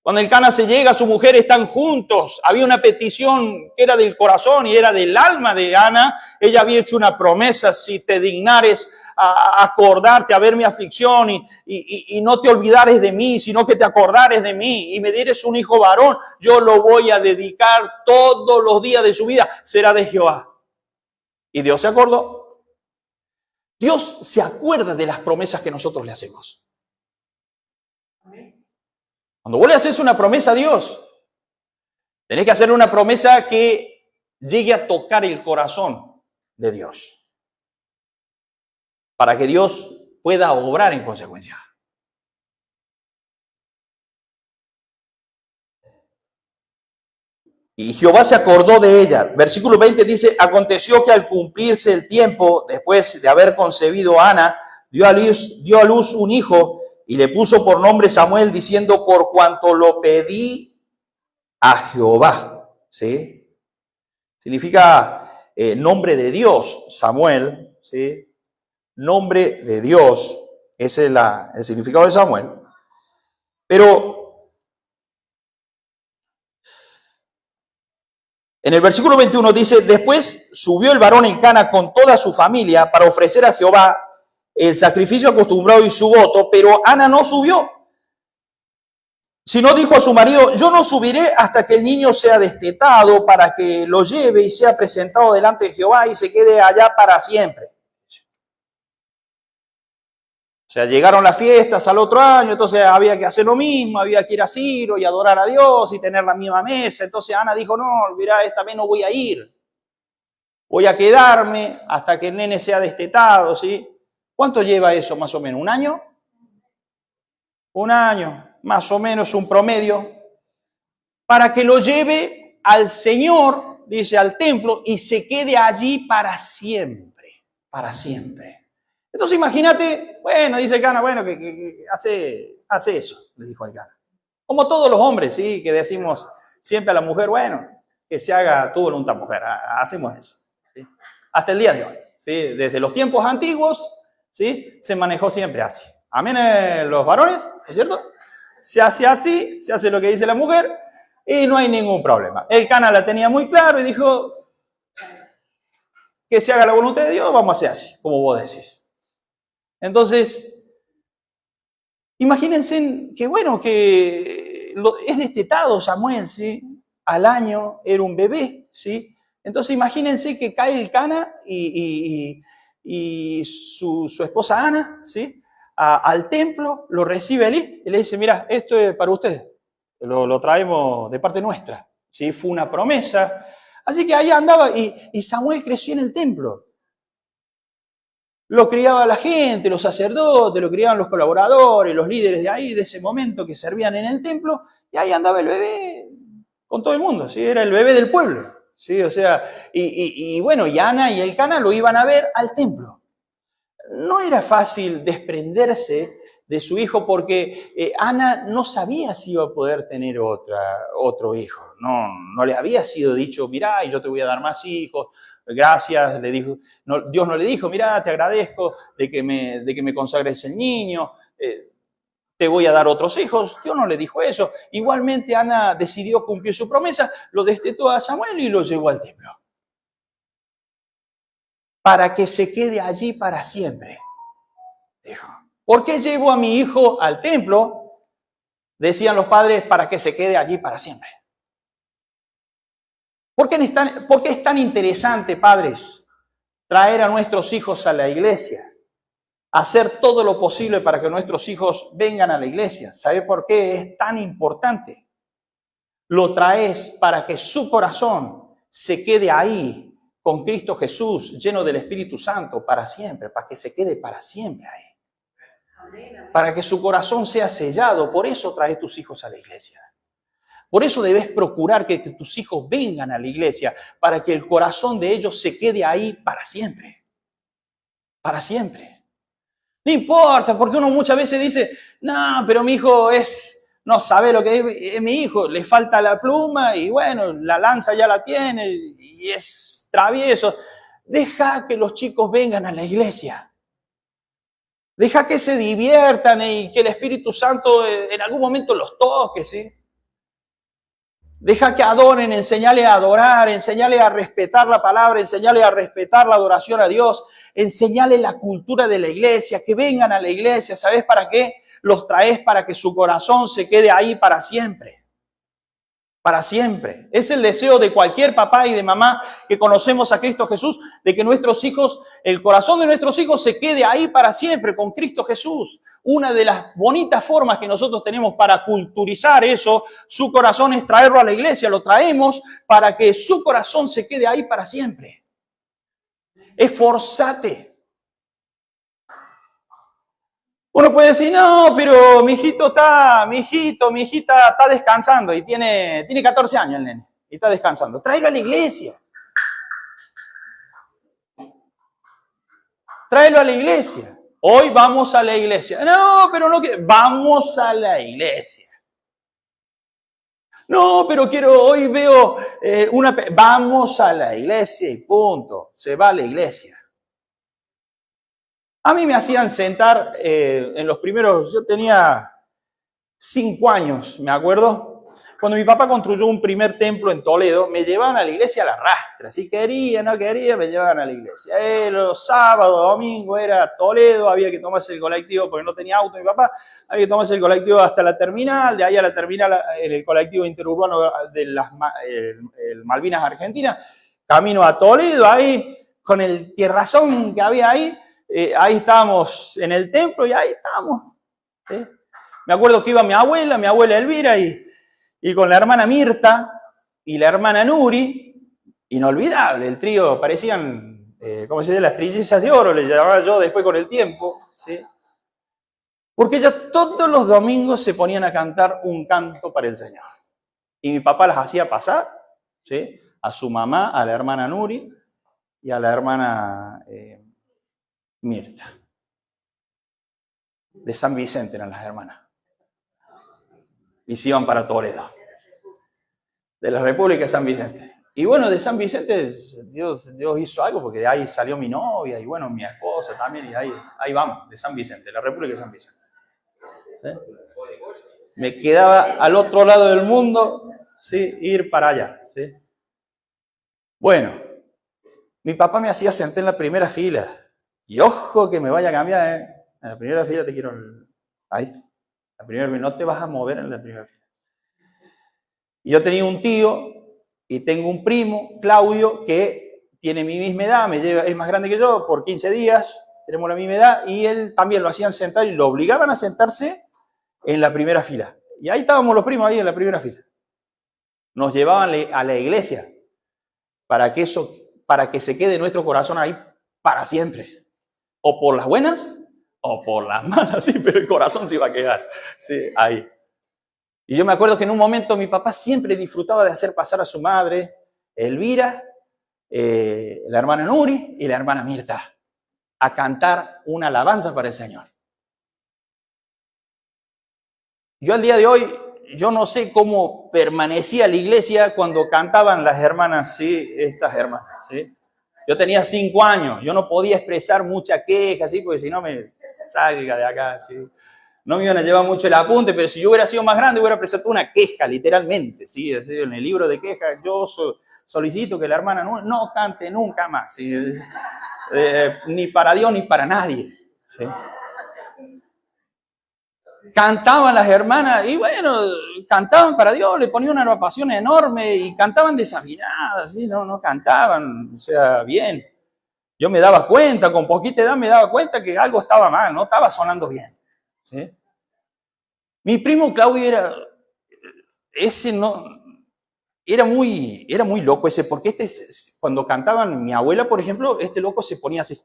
Cuando Elcana se llega, su mujer están juntos. Había una petición que era del corazón y era del alma de Ana. Ella había hecho una promesa: si te dignares a acordarte, a ver mi aflicción y no te olvidares de mí, sino que te acordares de mí y me dieres un hijo varón, yo lo voy a dedicar todos los días de su vida, será de Jehová. Y Dios se acordó. Dios se acuerda de las promesas que nosotros le hacemos. Cuando vos le haces una promesa a Dios, tenés que hacerle una promesa que llegue a tocar el corazón de Dios, para que Dios pueda obrar en consecuencia. Y Jehová se acordó de ella. Versículo 20 dice: aconteció que al cumplirse el tiempo, después de haber concebido a Ana, dio a luz un hijo, y le puso por nombre Samuel, diciendo: por cuanto lo pedí a Jehová. ¿Sí? Significa nombre de Dios, Samuel. ¿Sí? Nombre de Dios, ese es el significado de Samuel. Pero en el versículo 21 dice: después subió el varón Elcana con toda su familia para ofrecer a Jehová el sacrificio acostumbrado y su voto, pero Ana no subió, sino dijo a su marido: yo no subiré hasta que el niño sea destetado, para que lo lleve y sea presentado delante de Jehová y se quede allá para siempre. O sea, llegaron las fiestas al otro año, entonces había que hacer lo mismo, había que ir a Silo y adorar a Dios y tener la misma mesa. Entonces Ana dijo: no, mira, esta vez no voy a ir. Voy a quedarme hasta que el nene sea destetado, ¿sí? ¿Cuánto lleva eso más o menos? ¿Un año? Un año, más o menos un promedio. Para que lo lleve al Señor, dice, al templo, y se quede allí para siempre, para siempre. Entonces imagínate, bueno, dice Elcana, bueno, que hace eso, le dijo Elcana. Como todos los hombres, ¿sí? Que decimos siempre a la mujer, bueno, que se haga tu voluntad, mujer, hacemos eso. ¿Sí? Hasta el día de hoy, ¿sí? Desde los tiempos antiguos, ¿sí? Se manejó siempre así. Amén, los varones, ¿no es cierto? Se hace así, se hace lo que dice la mujer y no hay ningún problema. Elcana la tenía muy claro y dijo: que se haga la voluntad de Dios, vamos a hacer así, como vos decís. Entonces, imagínense que, bueno, que es destetado Samuel, ¿sí? Al año era un bebé, ¿sí? Entonces, imagínense que cae Elcana y su esposa Ana, ¿sí? Al templo, lo recibe Elí y le dice: mira, esto es para usted, lo traemos de parte nuestra, ¿sí? Fue una promesa. Así que ahí andaba y Samuel creció en el templo. Lo criaba la gente, los sacerdotes, lo criaban los colaboradores, los líderes de ahí, de ese momento, que servían en el templo, y ahí andaba el bebé con todo el mundo, ¿sí? Era el bebé del pueblo, ¿sí? O sea, y bueno, y Ana y Elcana lo iban a ver al templo. No era fácil desprenderse de su hijo porque Ana no sabía si iba a poder tener otro hijo. No le había sido dicho: mirá, yo te voy a dar más hijos. Gracias, le dijo. No, Dios no le dijo: mirá, te agradezco de que me consagres el niño, te voy a dar otros hijos. Dios no le dijo eso. Igualmente Ana decidió cumplir su promesa, lo destetó a Samuel y lo llevó al templo. Para que se quede allí para siempre, dijo. ¿Por qué llevo a mi hijo al templo? Decían los padres: para que se quede allí para siempre. ¿Por qué es tan interesante, padres, traer a nuestros hijos a la iglesia? Hacer todo lo posible para que nuestros hijos vengan a la iglesia. ¿Sabe por qué es tan importante? Lo traes para que su corazón se quede ahí con Cristo Jesús, lleno del Espíritu Santo para siempre, para que se quede para siempre ahí. Para que su corazón sea sellado. Por eso traes tus hijos a la iglesia. Por eso debes procurar que tus hijos vengan a la iglesia, para que el corazón de ellos se quede ahí para siempre. Para siempre. No importa, porque uno muchas veces dice, no, pero mi hijo no sabe lo que es mi hijo, le falta la pluma y bueno, la lanza ya la tiene y es travieso. Deja que los chicos vengan a la iglesia. Deja que se diviertan y que el Espíritu Santo en algún momento los toque, ¿sí? Deja que adoren, enseñale a adorar, enseñale a respetar la palabra, enseñale a respetar la adoración a Dios, enseñale la cultura de la iglesia, que vengan a la iglesia. ¿Sabes para qué? Los traes para que su corazón se quede ahí para siempre. Para siempre. Es el deseo de cualquier papá y de mamá que conocemos a Cristo Jesús, de que nuestros hijos, el corazón de nuestros hijos se quede ahí para siempre con Cristo Jesús. Una de las bonitas formas que nosotros tenemos para culturizar eso, su corazón, es traerlo a la iglesia. Lo traemos para que su corazón se quede ahí para siempre. Esforzate. Uno puede decir, no, pero mi hijita está descansando y tiene 14 años el nene y está descansando. Tráelo a la iglesia. Tráelo a la iglesia. Hoy vamos a la iglesia. No, pero no quiero. Vamos a la iglesia. No, pero hoy veo vamos a la iglesia y punto. Se va a la iglesia. A mí me hacían sentar en los primeros, yo tenía 5 años, me acuerdo. Cuando mi papá construyó un primer templo en Toledo, me llevaban a la iglesia a la rastra. Si quería, no quería, me llevaban a la iglesia. Los sábados, domingos era Toledo, había que tomarse el colectivo porque no tenía auto mi papá. Había que tomarse el colectivo hasta la terminal, de ahí a la terminal, el colectivo interurbano de el Malvinas Argentina. Camino a Toledo, ahí con el tierrazón que había ahí. Ahí estábamos en el templo y ahí estábamos. ¿Sí? Me acuerdo que iba mi abuela Elvira y con la hermana Mirta y la hermana Nuri, inolvidable, el trío, parecían, ¿cómo se dice? Las trillizas de oro, le llamaba yo después con el tiempo. ¿Sí? Porque ellos todos los domingos se ponían a cantar un canto para el Señor. Y mi papá las hacía pasar, ¿sí? A su mamá, a la hermana Nuri y a la hermana Mirta. De San Vicente eran las hermanas. Y se iban para Toledo. De la República de San Vicente. Y bueno, de San Vicente Dios hizo algo porque de ahí salió mi novia y bueno, mi esposa también. Y ahí vamos, de San Vicente, de la República de San Vicente. ¿Sí? Me quedaba al otro lado del mundo, ¿sí? Ir para allá. ¿Sí? Bueno, mi papá me hacía sentar en la primera fila. Y ojo que me vaya a cambiar, ¿eh? En la primera fila te quiero... Ahí. La primera fila. No te vas a mover en la primera fila. Y yo tenía un tío y tengo un primo, Claudio, que tiene mi misma edad, es más grande que yo por 15 días, tenemos la misma edad, y él también lo hacían sentar y lo obligaban a sentarse en la primera fila. Y ahí estábamos los primos ahí en la primera fila. Nos llevaban a la iglesia para que se quede nuestro corazón ahí para siempre. O por las buenas, o por las malas, sí, pero el corazón se iba a quedar, sí, ahí. Y yo me acuerdo que en un momento mi papá siempre disfrutaba de hacer pasar a su madre, Elvira, la hermana Nuri y la hermana Mirta, a cantar una alabanza para el Señor. Yo al día de hoy, yo no sé cómo permanecía la iglesia cuando cantaban las hermanas, sí, estas hermanas, sí. Yo tenía 5 años, yo no podía expresar mucha queja, ¿sí? Porque si no me salga de acá, ¿sí? No me iban a llevar mucho el apunte, pero si yo hubiera sido más grande, hubiera presentado una queja, literalmente, ¿sí? En el libro de quejas, yo solicito que la hermana no cante nunca más, ¿sí? Ni para Dios ni para nadie, ¿sí? Cantaban las hermanas y bueno, cantaban para Dios, le ponían una pasión enorme y cantaban desafinadas, ¿sí? No cantaban, o sea, bien. Yo me daba cuenta, con poquita edad me daba cuenta que algo estaba mal, no estaba sonando bien. ¿Sí? Mi primo Claudio era muy loco ese, porque cuando cantaban mi abuela, por ejemplo, este loco se ponía así.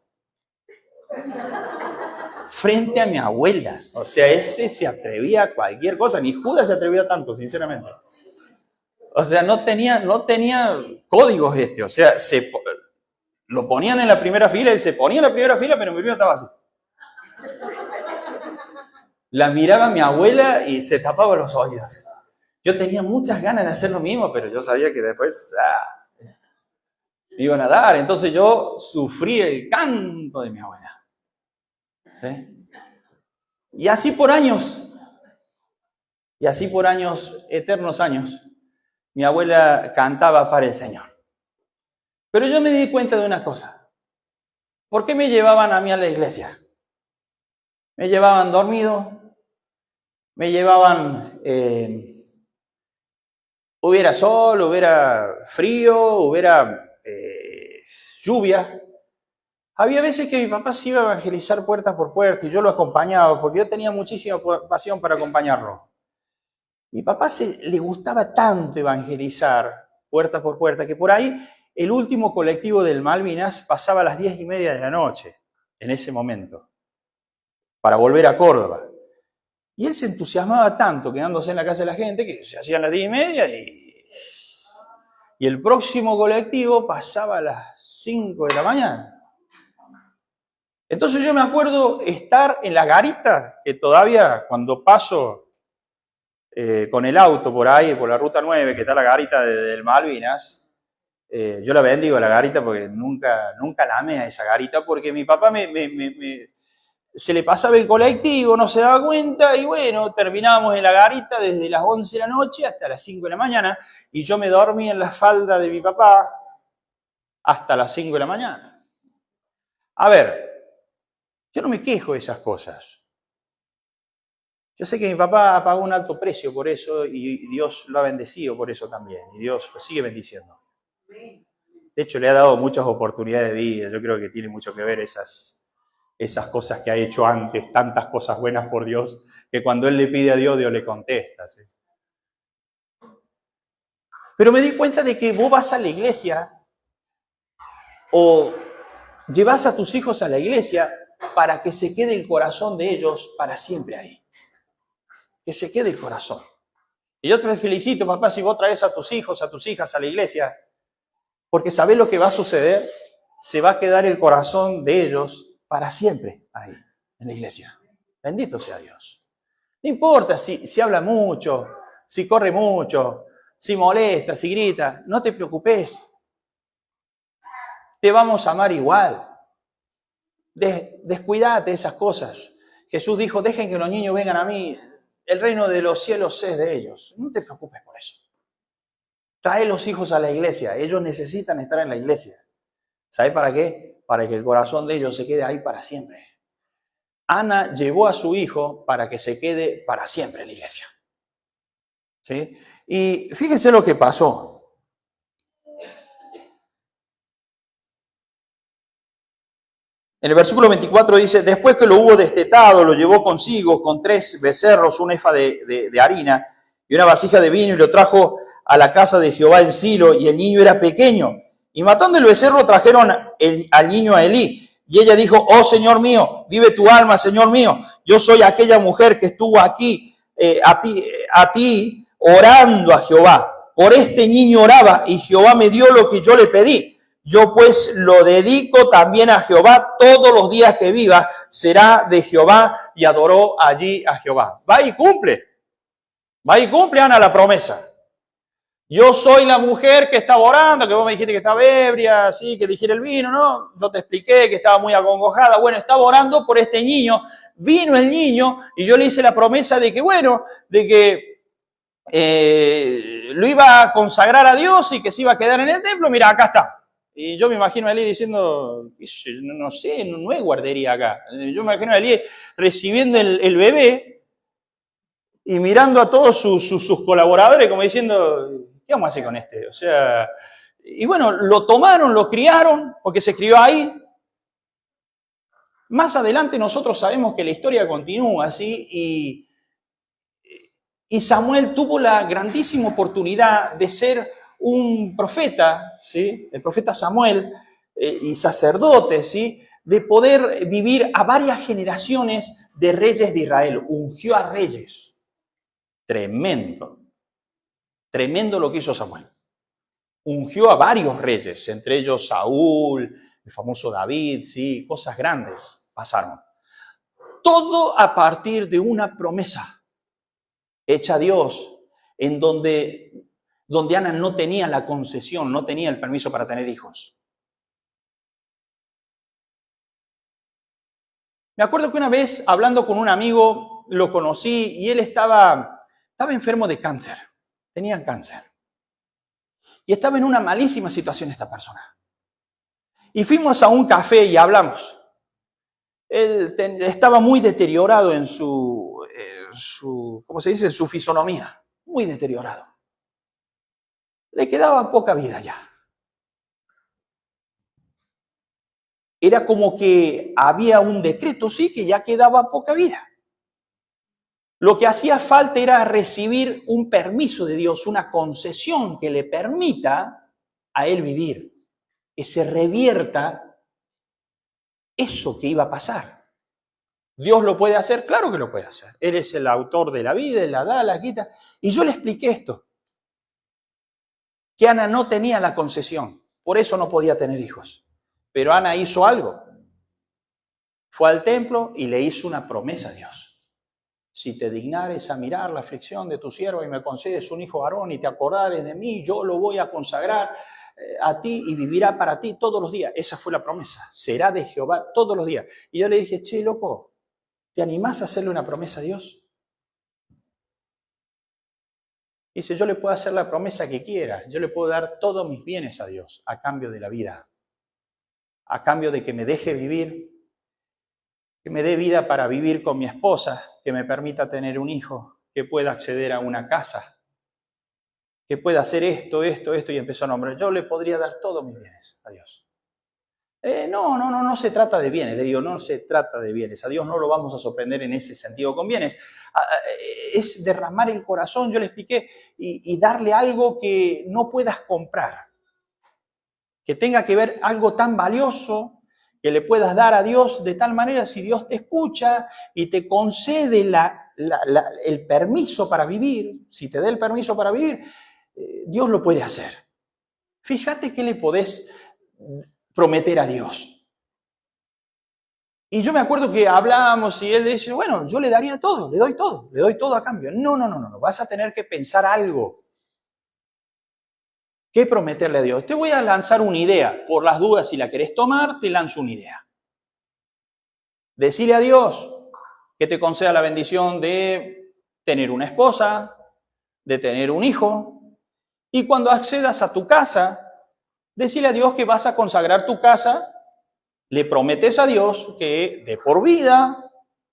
frente a mi abuela. O sea, ese se atrevía a cualquier cosa. Ni Judas se atrevía tanto, sinceramente. O sea, no tenía códigos este. O sea, lo ponían en la primera fila, él se ponía en la primera fila, pero mi primo estaba así. La miraba mi abuela y se tapaba los oídos. Yo tenía muchas ganas de hacer lo mismo, pero yo sabía que después iban a dar. Entonces yo sufrí el canto de mi abuela. ¿Sí? Y así por años, eternos años, mi abuela cantaba para el Señor. Pero yo me di cuenta de una cosa. ¿Por qué me llevaban a mí a la iglesia? Me llevaban dormido, me llevaban, hubiera sol, hubiera frío, hubiera lluvia. Había veces que mi papá se iba a evangelizar puerta por puerta y yo lo acompañaba porque yo tenía muchísima pasión para acompañarlo. Mi papá le gustaba tanto evangelizar puerta por puerta que por ahí el último colectivo del Malvinas pasaba a las 10:30 de la noche, en ese momento, para volver a Córdoba. Y él se entusiasmaba tanto quedándose en la casa de la gente que se hacían las 10:30 y el próximo colectivo pasaba a las 5 de la mañana. Entonces yo me acuerdo estar en la garita, que todavía cuando paso con el auto por ahí, por la ruta 9, que está la garita del Malvinas, yo la bendigo la garita porque nunca la amé a esa garita, porque mi papá se le pasaba el colectivo, no se daba cuenta, y bueno, terminábamos en la garita desde las 11 de la noche hasta las 5 de la mañana, y yo me dormí en la falda de mi papá hasta las 5 de la mañana. A ver, yo no me quejo de esas cosas. Yo sé que mi papá pagó un alto precio por eso y Dios lo ha bendecido por eso también, y Dios lo sigue bendiciendo. De hecho, le ha dado muchas oportunidades de vida, yo creo que tiene mucho que ver esas cosas que ha hecho antes, tantas cosas buenas por Dios, que cuando él le pide a Dios, Dios le contesta. ¿Sí? Pero me di cuenta de que vos vas a la iglesia o llevas a tus hijos a la iglesia para que se quede el corazón de ellos para siempre ahí. Que se quede el corazón. Y yo te felicito, papá, si vos traes a tus hijos, a tus hijas a la iglesia, porque sabés lo que va a suceder, se va a quedar el corazón de ellos para siempre ahí, en la iglesia. Bendito sea Dios. No importa si habla mucho, si corre mucho, si molesta, si grita, no te preocupes. Te vamos a amar igual. Descuídate de esas cosas. Jesús dijo, dejen que los niños vengan a mí, el reino de los cielos es de ellos. No te preocupes por eso. Trae los hijos a la iglesia, ellos necesitan estar en la iglesia. ¿Sabe para qué? Para que el corazón de ellos se quede ahí para siempre. Ana llevó a su hijo para que se quede para siempre en la iglesia. ¿Sí? Y fíjense lo que pasó. En el versículo 24 dice, después que lo hubo destetado, lo llevó consigo con 3 becerros, un efa de harina y una vasija de vino, y lo trajo a la casa de Jehová en Silo, y el niño era pequeño. Y matando el becerro, trajeron al niño a Elí. Y ella dijo, oh Señor mío, vive tu alma, Señor mío. Yo soy aquella mujer que estuvo aquí a ti orando a Jehová. Por este niño oraba, y Jehová me dio lo que yo le pedí. Yo pues lo dedico también a Jehová, todos los días que viva será de Jehová, y adoró allí a Jehová. Va y cumple, Ana, la promesa. Yo soy la mujer que estaba orando, que vos me dijiste que estaba ebria, sí, que dijera el vino, ¿no? Yo te expliqué que estaba muy acongojada. Bueno, estaba orando por este niño, vino el niño, y yo le hice la promesa de que, bueno, de que lo iba a consagrar a Dios y que se iba a quedar en el templo. Mira, acá está. Y yo me imagino a Elí diciendo, no sé, no hay guardería acá. Yo me imagino a Elí recibiendo el bebé y mirando a todos sus colaboradores como diciendo, ¿qué vamos a hacer con este? O sea, y bueno, lo tomaron, lo criaron, porque se crió ahí. Más adelante nosotros sabemos que la historia continúa así, y Samuel tuvo la grandísima oportunidad de ser un profeta, ¿sí? El profeta Samuel, y sacerdote, ¿sí? de poder vivir a varias generaciones de reyes de Israel. Ungió a reyes. Tremendo. Tremendo lo que hizo Samuel. Ungió a varios reyes, entre ellos Saúl, el famoso David, sí, cosas grandes pasaron. Todo a partir de una promesa hecha a Dios, en donde Ana no tenía la concesión, no tenía el permiso para tener hijos. Me acuerdo que una vez, hablando con un amigo, lo conocí y él estaba enfermo de cáncer. Tenía cáncer. Y estaba en una malísima situación esta persona. Y fuimos a un café y hablamos. Él estaba muy deteriorado en su ¿cómo se dice? En su fisonomía. Muy deteriorado. Le quedaba poca vida ya. Era como que había un decreto, sí, que ya quedaba poca vida. Lo que hacía falta era recibir un permiso de Dios, una concesión que le permita a él vivir, que se revierta eso que iba a pasar. ¿Dios lo puede hacer? Claro que lo puede hacer. Él es el autor de la vida, Él la da, la quita. Y yo le expliqué esto, que Ana no tenía la concesión, por eso no podía tener hijos. Pero Ana hizo algo. Fue al templo y le hizo una promesa a Dios. Si te dignares a mirar la aflicción de tu sierva y me concedes un hijo varón y te acordares de mí, yo lo voy a consagrar a ti y vivirá para ti todos los días. Esa fue la promesa. Será de Jehová todos los días. Y yo le dije, che, loco, ¿te animás a hacerle una promesa a Dios? Dice, yo le puedo hacer la promesa que quiera. Yo le puedo dar todos mis bienes a Dios a cambio de la vida. A cambio de que me deje vivir, que me dé vida para vivir con mi esposa, que me permita tener un hijo, que pueda acceder a una casa, que pueda hacer esto, y empezó a nombrar. Yo le podría dar todos mis bienes a Dios. No se trata de bienes, le digo, no se trata de bienes. A Dios no lo vamos a sorprender en ese sentido con bienes. Es derramar el corazón, yo le expliqué, y darle algo que no puedas comprar. Que tenga que ver algo tan valioso que le puedas dar a Dios de tal manera, si Dios te escucha y te concede el permiso para vivir, si te da el permiso para vivir, Dios lo puede hacer. Fíjate qué le podés prometer a Dios. Y yo me acuerdo que hablábamos y él dice, bueno, yo le daría todo, le doy todo a cambio. No, vas a tener que pensar algo. ¿Qué prometerle a Dios? Te voy a lanzar una idea. Por las dudas, si la querés tomar, te lanzo una idea. Decile a Dios que te conceda la bendición de tener una esposa, de tener un hijo. Y cuando accedas a tu casa, decile a Dios que vas a consagrar tu casa. Le prometes a Dios que de por vida,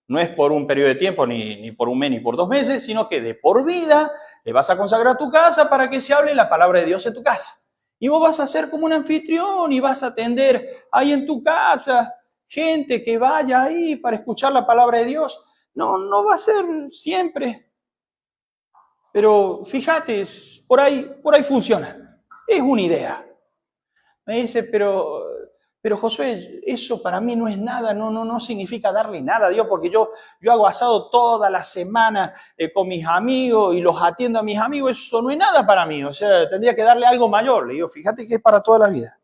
no es por un periodo de tiempo, ni por un mes, ni por 2 meses, sino que de por vida le vas a consagrar tu casa para que se hable la palabra de Dios en tu casa. Y vos vas a ser como un anfitrión y vas a atender ahí en tu casa gente que vaya ahí para escuchar la palabra de Dios. No va a ser siempre. Pero fíjate, por ahí funciona. Es una idea. Me dice, pero Josué, eso para mí no es nada, no significa darle nada a Dios, porque yo hago asado toda la semana con mis amigos y los atiendo a mis amigos, eso no es nada para mí, o sea, tendría que darle algo mayor. Le digo, fíjate que es para toda la vida.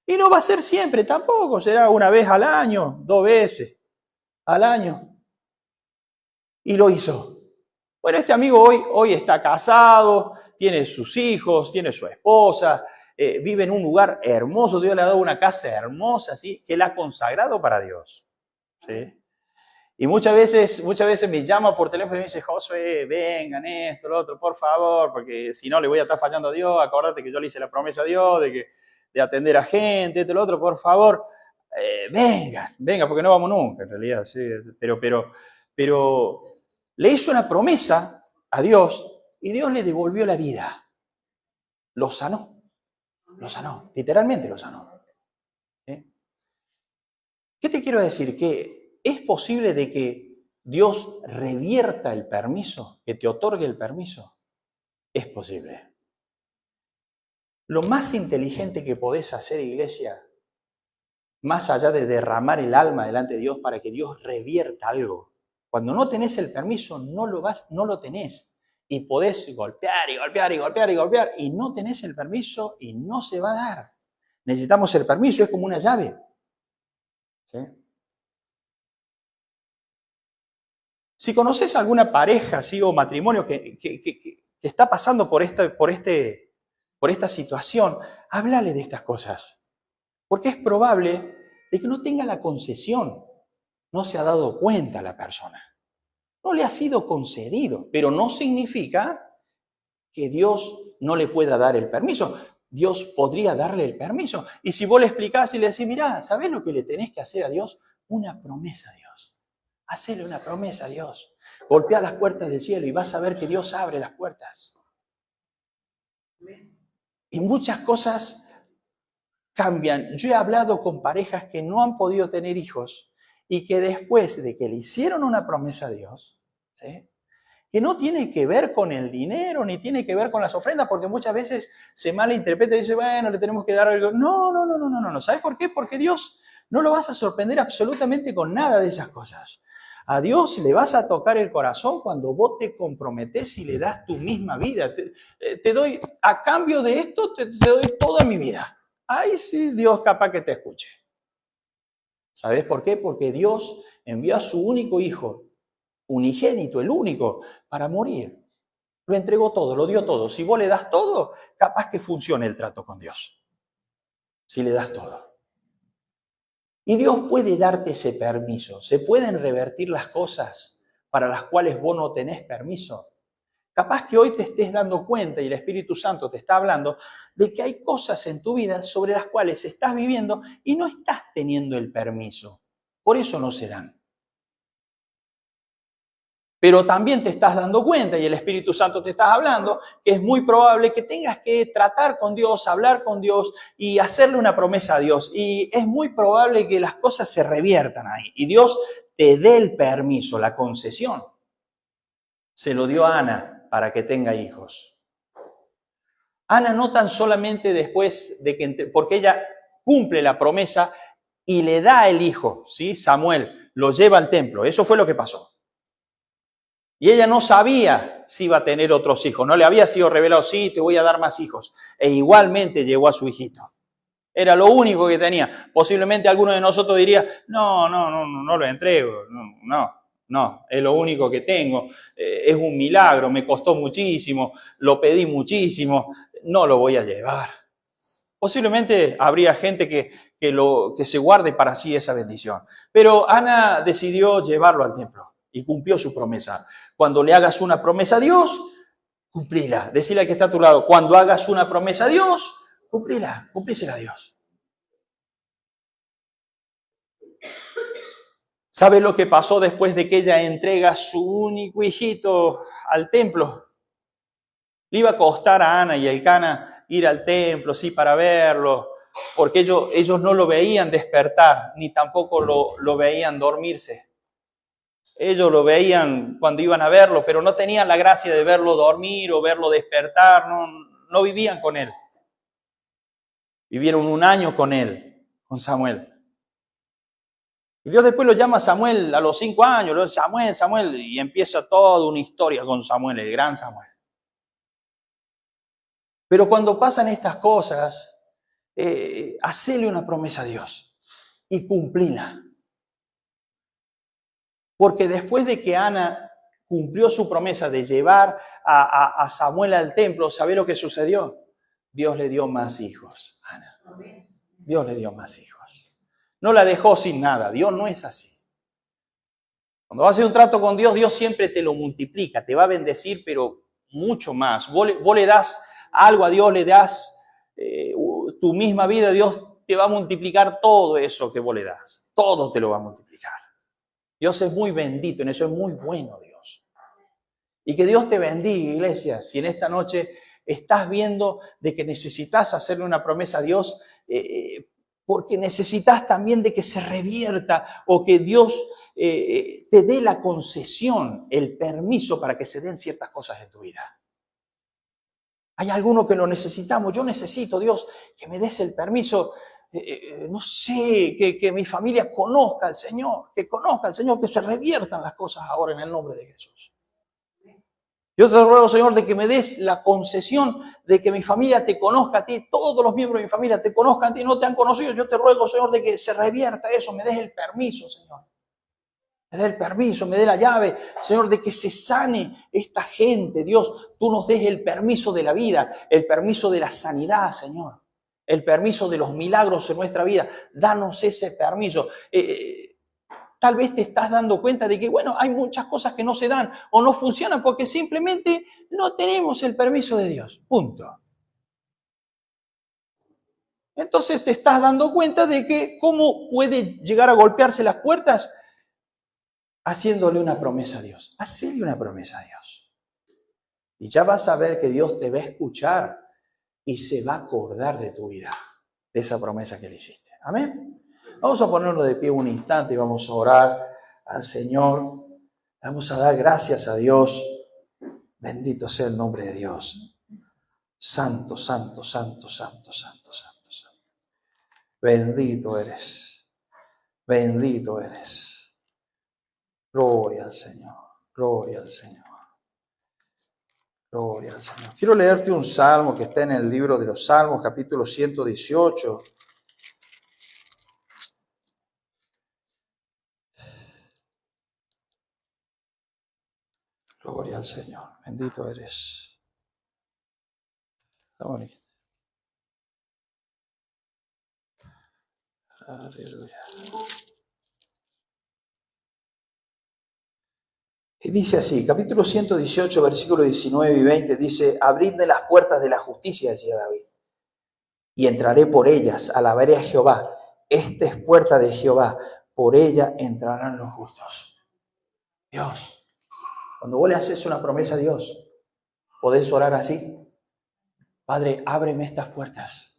Y no va a ser siempre tampoco, será una vez al año, 2 veces al año. Y lo hizo. Bueno, este amigo hoy está casado, tiene sus hijos, tiene su esposa, vive en un lugar hermoso. Dios le ha dado una casa hermosa, ¿sí? Que él ha consagrado para Dios. ¿Sí? Y muchas veces me llama por teléfono y me dice, Josué, vengan esto, lo otro, por favor, porque si no le voy a estar fallando a Dios. Acordate que yo le hice la promesa a Dios de atender a gente, esto, lo otro, por favor, vengan, porque no vamos nunca, en realidad. ¿Sí? Pero le hizo una promesa a Dios y Dios le devolvió la vida. Lo sanó, literalmente lo sanó. ¿Qué te quiero decir? Que es posible de que Dios revierta el permiso, que te otorgue el permiso. Es posible. Lo más inteligente que podés hacer, iglesia, más allá de derramar el alma delante de Dios para que Dios revierta algo. Cuando no tenés el permiso, no lo tenés. Y podés golpear y golpear y golpear y golpear y no tenés el permiso y no se va a dar. Necesitamos el permiso, es como una llave. ¿Sí? Si conoces alguna pareja, ¿sí? O matrimonio que está pasando por esta situación, háblale de estas cosas. Porque es probable de que no tenga la concesión. No se ha dado cuenta la persona. No le ha sido concedido, pero no significa que Dios no le pueda dar el permiso. Dios podría darle el permiso. Y si vos le explicás y le decís, mirá, ¿sabés lo que le tenés que hacer a Dios? Una promesa a Dios. Hacele una promesa a Dios. Golpea las puertas del cielo y vas a ver que Dios abre las puertas. Y muchas cosas cambian. Yo he hablado con parejas que no han podido tener hijos y que después de que le hicieron una promesa a Dios, ¿sí? Que no tiene que ver con el dinero, ni tiene que ver con las ofrendas, porque muchas veces se malinterpreta y dice, bueno, le tenemos que dar algo. No. ¿Sabes por qué? Porque Dios no lo vas a sorprender absolutamente con nada de esas cosas. A Dios le vas a tocar el corazón cuando vos te comprometés y le das tu misma vida. Te doy, a cambio de esto, te doy toda mi vida. Ahí sí, Dios capaz que te escuche. ¿Sabes por qué? Porque Dios envió a su único hijo, unigénito, el único, para morir. Lo entregó todo, lo dio todo. Si vos le das todo, capaz que funcione el trato con Dios. Si le das todo. Y Dios puede darte ese permiso. Se pueden revertir las cosas para las cuales vos no tenés permiso. Capaz que hoy te estés dando cuenta y el Espíritu Santo te está hablando de que hay cosas en tu vida sobre las cuales estás viviendo y no estás teniendo el permiso. Por eso no se dan. Pero también te estás dando cuenta y el Espíritu Santo te está hablando que es muy probable que tengas que tratar con Dios, hablar con Dios y hacerle una promesa a Dios. Y es muy probable que las cosas se reviertan ahí y Dios te dé el permiso, la concesión. Se lo dio a Ana para que tenga hijos. Ana no tan solamente después de que, porque ella cumple la promesa y le da el hijo, ¿sí? Samuel lo lleva al templo. Eso fue lo que pasó. Y ella no sabía si iba a tener otros hijos. No le había sido revelado, sí, te voy a dar más hijos. E igualmente llegó a su hijito. Era lo único que tenía. Posiblemente alguno de nosotros diría, no lo entrego. No, es lo único que tengo. Es un milagro, me costó muchísimo, lo pedí muchísimo, no lo voy a llevar. Posiblemente habría gente que se guarde para sí esa bendición. Pero Ana decidió llevarlo al templo y cumplió su promesa. Cuando le hagas una promesa a Dios, cumplíla. Decile al que está a tu lado, cuando hagas una promesa a Dios, cumplísela a Dios. ¿Sabe lo que pasó después de que ella entrega su único hijito al templo? Le iba a costar a Ana y a Elcana ir al templo, sí, para verlo, porque ellos no lo veían despertar, ni tampoco lo veían dormirse. Ellos lo veían cuando iban a verlo, pero no tenían la gracia de verlo dormir o verlo despertar, no vivían con él. Vivieron 1 año con él, con Samuel. Y Dios después lo llama a Samuel a los 5 años, lo dice, Samuel, y empieza toda una historia con Samuel, el gran Samuel. Pero cuando pasan estas cosas, hacele una promesa a Dios y cumplila. Porque después de que Ana cumplió su promesa de llevar a Samuel al templo, ¿sabe lo que sucedió? Dios le dio más hijos, Ana. Dios le dio más hijos. No la dejó sin nada. Dios no es así. Cuando vas a hacer un trato con Dios, Dios siempre te lo multiplica, te va a bendecir, pero mucho más. Vos le das algo a Dios, le das tu misma vida, Dios te va a multiplicar todo eso que vos le das. Todo te lo va a multiplicar. Dios es muy bendito, en eso es muy bueno Dios. Y que Dios te bendiga, iglesia, si en esta noche estás viendo de que necesitas hacerle una promesa a Dios, porque necesitas también de que se revierta o que Dios te dé la concesión, el permiso para que se den ciertas cosas en tu vida. Hay algunos que lo necesitamos. Yo necesito, Dios, que me des el permiso. no sé, que mi familia conozca al Señor, que conozca al Señor, que se reviertan las cosas ahora en el nombre de Jesús. Yo te ruego, Señor, de que me des la concesión de que mi familia te conozca a ti, todos los miembros de mi familia te conozcan a ti, no te han conocido. Yo te ruego, Señor, de que se revierta eso, me des el permiso, Señor. Me dé el permiso, me dé la llave, Señor, de que se sane esta gente. Dios, tú nos des el permiso de la vida, el permiso de la sanidad, Señor. El permiso de los milagros en nuestra vida. Danos ese permiso. Tal vez te estás dando cuenta de que, bueno, hay muchas cosas que no se dan o no funcionan porque simplemente no tenemos el permiso de Dios. Punto. Entonces te estás dando cuenta de que cómo puede llegar a golpearse las puertas haciéndole una promesa a Dios. Hacele una promesa a Dios. Y ya vas a ver que Dios te va a escuchar y se va a acordar de tu vida, de esa promesa que le hiciste. Amén. Vamos a ponernos de pie un instante y vamos a orar al Señor. Vamos a dar gracias a Dios. Bendito sea el nombre de Dios. Santo, santo, santo, santo, santo, santo, santo. Bendito eres. Bendito eres. Gloria al Señor. Gloria al Señor. Gloria al Señor. Quiero leerte un salmo que está en el libro de los Salmos, capítulo 118. Gloria al Señor. Bendito eres. Está bonito. Aleluya. Y dice así, capítulo 118, versículos 19 y 20, dice, abridme las puertas de la justicia, decía David, y entraré por ellas, alabaré a Jehová. Esta es puerta de Jehová, por ella entrarán los justos. Dios, cuando vos le haces una promesa a Dios, podés orar así. Padre, ábreme estas puertas.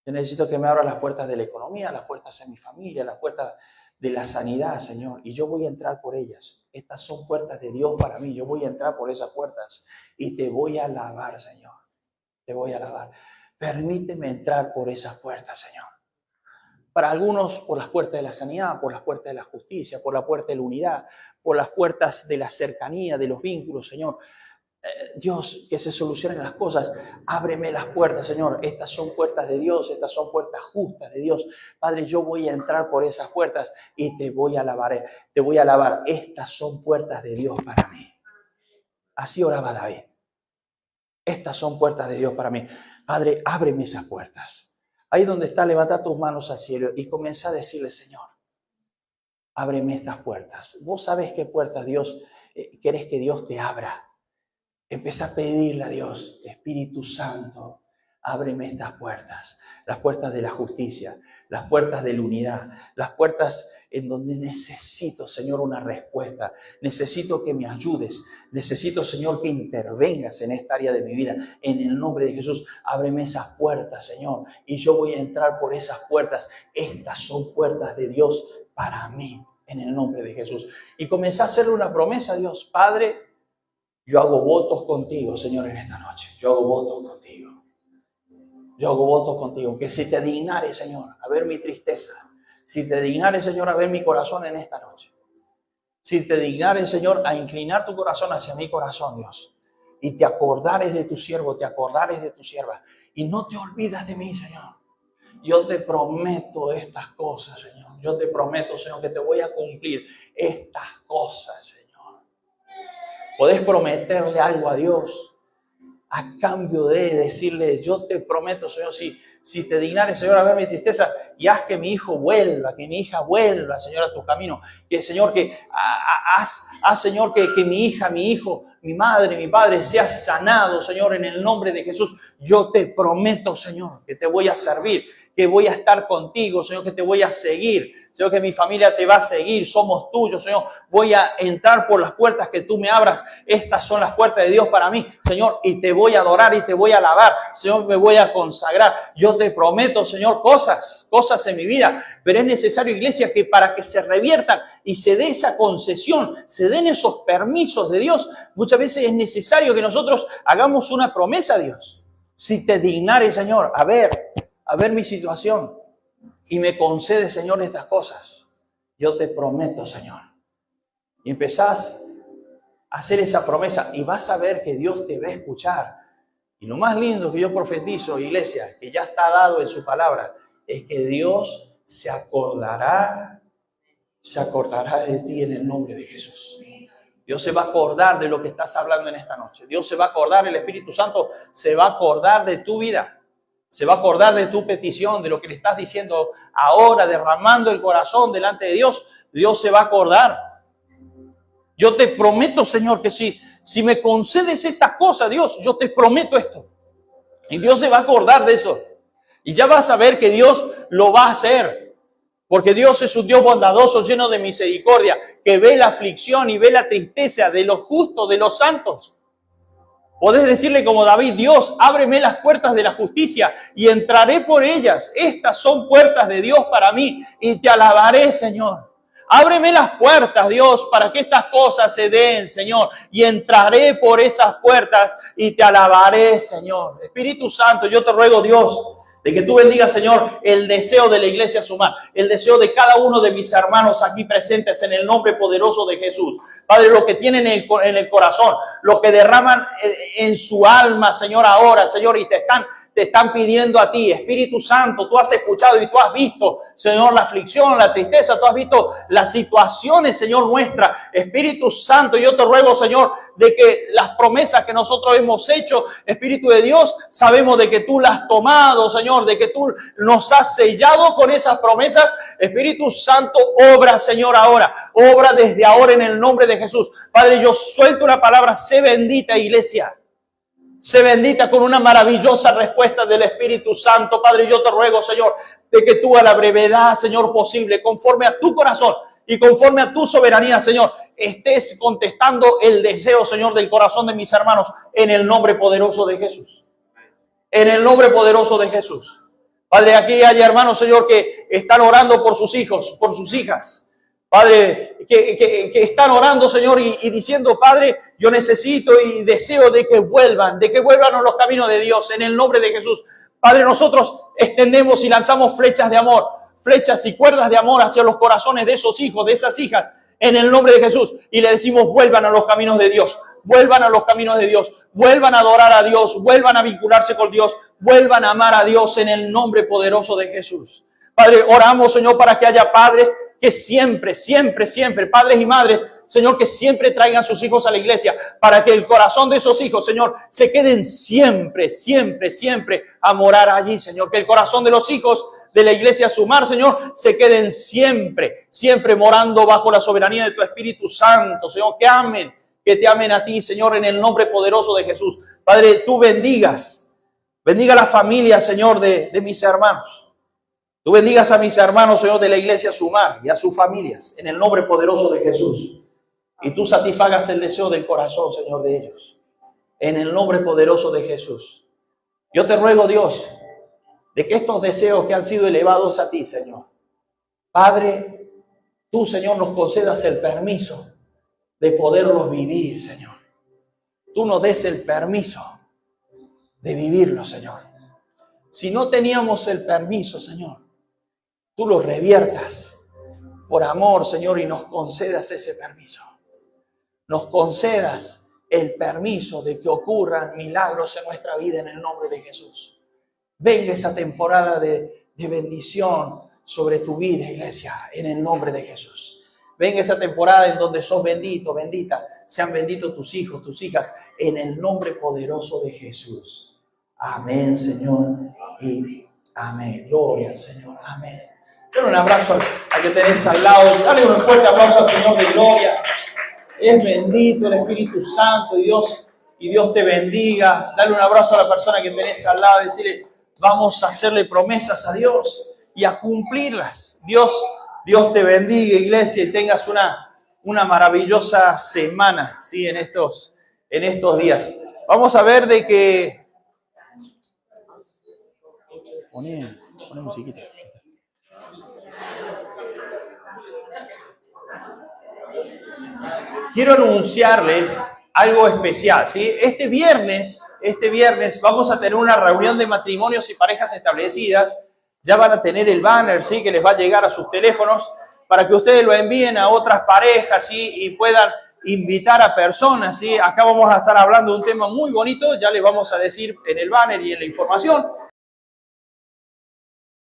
Yo necesito que me abra las puertas de la economía, las puertas en mi familia, las puertas de la sanidad, Señor, y yo voy a entrar por ellas. Estas son puertas de Dios para mí. Yo voy a entrar por esas puertas y te voy a alabar, Señor. Te voy a alabar. Permíteme entrar por esas puertas, Señor. Para algunos, por las puertas de la sanidad, por las puertas de la justicia, por la puerta de la unidad, por las puertas de la cercanía, de los vínculos, Señor. Dios, que se solucionen las cosas. Ábreme las puertas, Señor. Estas son puertas de Dios, estas son puertas justas de Dios. Padre, yo voy a entrar por esas puertas y te voy a alabar. Te voy a alabar. Estas son puertas de Dios para mí. Así oraba David. Estas son puertas de Dios para mí. Padre, ábreme esas puertas. Ahí donde está, levanta tus manos al cielo y comienza a decirle, Señor, ábreme estas puertas. Vos sabés qué puertas Dios querés que Dios te abra. Empieza a pedirle a Dios, Espíritu Santo, ábreme estas puertas, las puertas de la justicia, las puertas de la unidad, las puertas en donde necesito, Señor, una respuesta. Necesito que me ayudes, necesito, Señor, que intervengas en esta área de mi vida. En el nombre de Jesús, ábreme esas puertas, Señor, y yo voy a entrar por esas puertas. Estas son puertas de Dios para mí, en el nombre de Jesús. Y comencé a hacerle una promesa a Dios, Padre, yo hago votos contigo, Señor, en esta noche. Yo hago votos contigo. Yo hago votos contigo. Que si te dignares, Señor, a ver mi tristeza. Si te dignares, Señor, a ver mi corazón en esta noche. Si te dignares, Señor, a inclinar tu corazón hacia mi corazón, Dios. Y te acordares de tu siervo, te acordares de tu sierva. Y no te olvidas de mí, Señor. Yo te prometo estas cosas, Señor. Yo te prometo, Señor, que te voy a cumplir estas cosas, Señor. Podés prometerle algo a Dios a cambio de decirle, yo te prometo, Señor, si te dignares, Señor, a ver mi tristeza y haz que mi hijo vuelva, que mi hija vuelva, Señor, a tus caminos. Que, Señor, que haz, Señor, que mi hija, mi hijo, mi madre, mi padre sea sanado, Señor, en el nombre de Jesús. Yo te prometo, Señor, que te voy a servir, que voy a estar contigo, Señor, que te voy a seguir. Señor, que mi familia te va a seguir, somos tuyos, Señor. Voy a entrar por las puertas que tú me abras. Estas son las puertas de Dios para mí, Señor, y te voy a adorar y te voy a alabar. Señor, me voy a consagrar. Yo te prometo, Señor, cosas en mi vida, pero es necesario, iglesia, que para que se reviertan y se dé esa concesión, se den esos permisos de Dios, muchas veces es necesario que nosotros hagamos una promesa a Dios. Si te dignares, Señor, a ver mi situación. y me concedes, Señor, estas cosas, yo te prometo, Señor. Y empezás a hacer esa promesa y vas a ver que Dios te va a escuchar. Y lo más lindo que yo profetizo, iglesia, que ya está dado en su palabra, es que Dios se acordará de ti en el nombre de Jesús. Dios se va a acordar de lo que estás hablando en esta noche. Dios se va a acordar, el Espíritu Santo se va a acordar de tu vida. Se va a acordar de tu petición, de lo que le estás diciendo ahora, derramando el corazón delante de Dios. Dios se va a acordar. Yo te prometo, Señor, que si me concedes estas cosas, Dios, yo te prometo esto. Y Dios se va a acordar de eso. Y ya vas a ver que Dios lo va a hacer. Porque Dios es un Dios bondadoso, lleno de misericordia, que ve la aflicción y ve la tristeza de los justos, de los santos. Podés decirle como David: Dios, ábreme las puertas de la justicia y entraré por ellas. Estas son puertas de Dios para mí y te alabaré, Señor. Ábreme las puertas, Dios, para que estas cosas se den, Señor, y entraré por esas puertas y te alabaré, Señor. Espíritu Santo, yo te ruego, Dios, de que tú bendigas, Señor, el deseo de la iglesia Sumar, el deseo de cada uno de mis hermanos aquí presentes en el nombre poderoso de Jesús. Padre, lo que tienen en el corazón, lo que derraman en su alma, Señor, ahora, Señor, y te están pidiendo a ti, Espíritu Santo, tú has escuchado y tú has visto, Señor, la aflicción, la tristeza, tú has visto las situaciones, Señor, nuestras. Espíritu Santo, yo te ruego, Señor, de que las promesas que nosotros hemos hecho, Espíritu de Dios, sabemos de que tú las has tomado, Señor, de que tú nos has sellado con esas promesas. Espíritu Santo, obra, Señor, ahora, obra desde ahora en el nombre de Jesús. Padre, yo suelto una palabra: sé bendita, iglesia. Sé bendita con una maravillosa respuesta del Espíritu Santo. Padre, yo te ruego, Señor, de que tú a la brevedad, Señor, posible, conforme a tu corazón y conforme a tu soberanía, Señor, estés contestando el deseo, Señor, del corazón de mis hermanos, en el nombre poderoso de Jesús. En el nombre poderoso de Jesús. Padre, aquí hay hermanos, Señor, que están orando por sus hijos, por sus hijas. Padre, que están orando, Señor, y diciendo: Padre, yo necesito y deseo de que vuelvan a los caminos de Dios, en el nombre de Jesús. Padre, nosotros extendemos y lanzamos flechas de amor, flechas y cuerdas de amor hacia los corazones de esos hijos, de esas hijas, en el nombre de Jesús. Y le decimos: vuelvan a los caminos de Dios, vuelvan a los caminos de Dios, vuelvan a adorar a Dios, vuelvan a vincularse con Dios, vuelvan a amar a Dios en el nombre poderoso de Jesús. Padre, oramos, Señor, para que haya padres que siempre, padres y madres, Señor, que siempre traigan sus hijos a la iglesia, para que el corazón de esos hijos, Señor, se queden siempre a morar allí, Señor. Que el corazón de los hijos de la iglesia Sumar, Señor, se queden siempre morando bajo la soberanía de tu Espíritu Santo, Señor. Que te amen a ti, Señor, en el nombre poderoso de Jesús. Padre, tú bendiga la familia, Señor, de mis hermanos. Tú bendigas a mis hermanos, Señor, de la iglesia Sumar y a sus familias, en el nombre poderoso de Jesús. Y tú satisfagas el deseo del corazón, Señor, de ellos, en el nombre poderoso de Jesús. Yo te ruego, Dios, de que estos deseos que han sido elevados a ti, Señor, Padre, tú, Señor, nos concedas el permiso de poderlos vivir, Señor. Tú nos des el permiso de vivirlos, Señor. Si no teníamos el permiso, Señor, tú lo reviertas por amor, Señor, y nos concedas ese permiso. Nos concedas el permiso de que ocurran milagros en nuestra vida en el nombre de Jesús. Venga esa temporada de bendición sobre tu vida, iglesia, en el nombre de Jesús. Venga esa temporada en donde sos bendito, bendita. Sean benditos tus hijos, tus hijas, en el nombre poderoso de Jesús. Amén, Señor, y amén. Gloria al Señor, amén. Dale un abrazo al que tenés al lado. Dale un fuerte aplauso al Señor de gloria. Es bendito el Espíritu Santo y Dios te bendiga. Dale un abrazo a la persona que tenés al lado y decirle: vamos a hacerle promesas a Dios y a cumplirlas. Dios te bendiga, iglesia, y tengas una maravillosa semana, ¿sí? en estos días. Vamos a ver de que... Poné musiquita. Quiero anunciarles algo especial, ¿sí? Este viernes vamos a tener una reunión de matrimonios y parejas establecidas Ya van a tener el banner, ¿sí? Que les va a llegar a sus teléfonos para que ustedes lo envíen a otras parejas, ¿sí? Y puedan invitar a personas, ¿sí? Acá vamos a estar hablando de un tema muy bonito, ya les vamos a decir en el banner y en la información,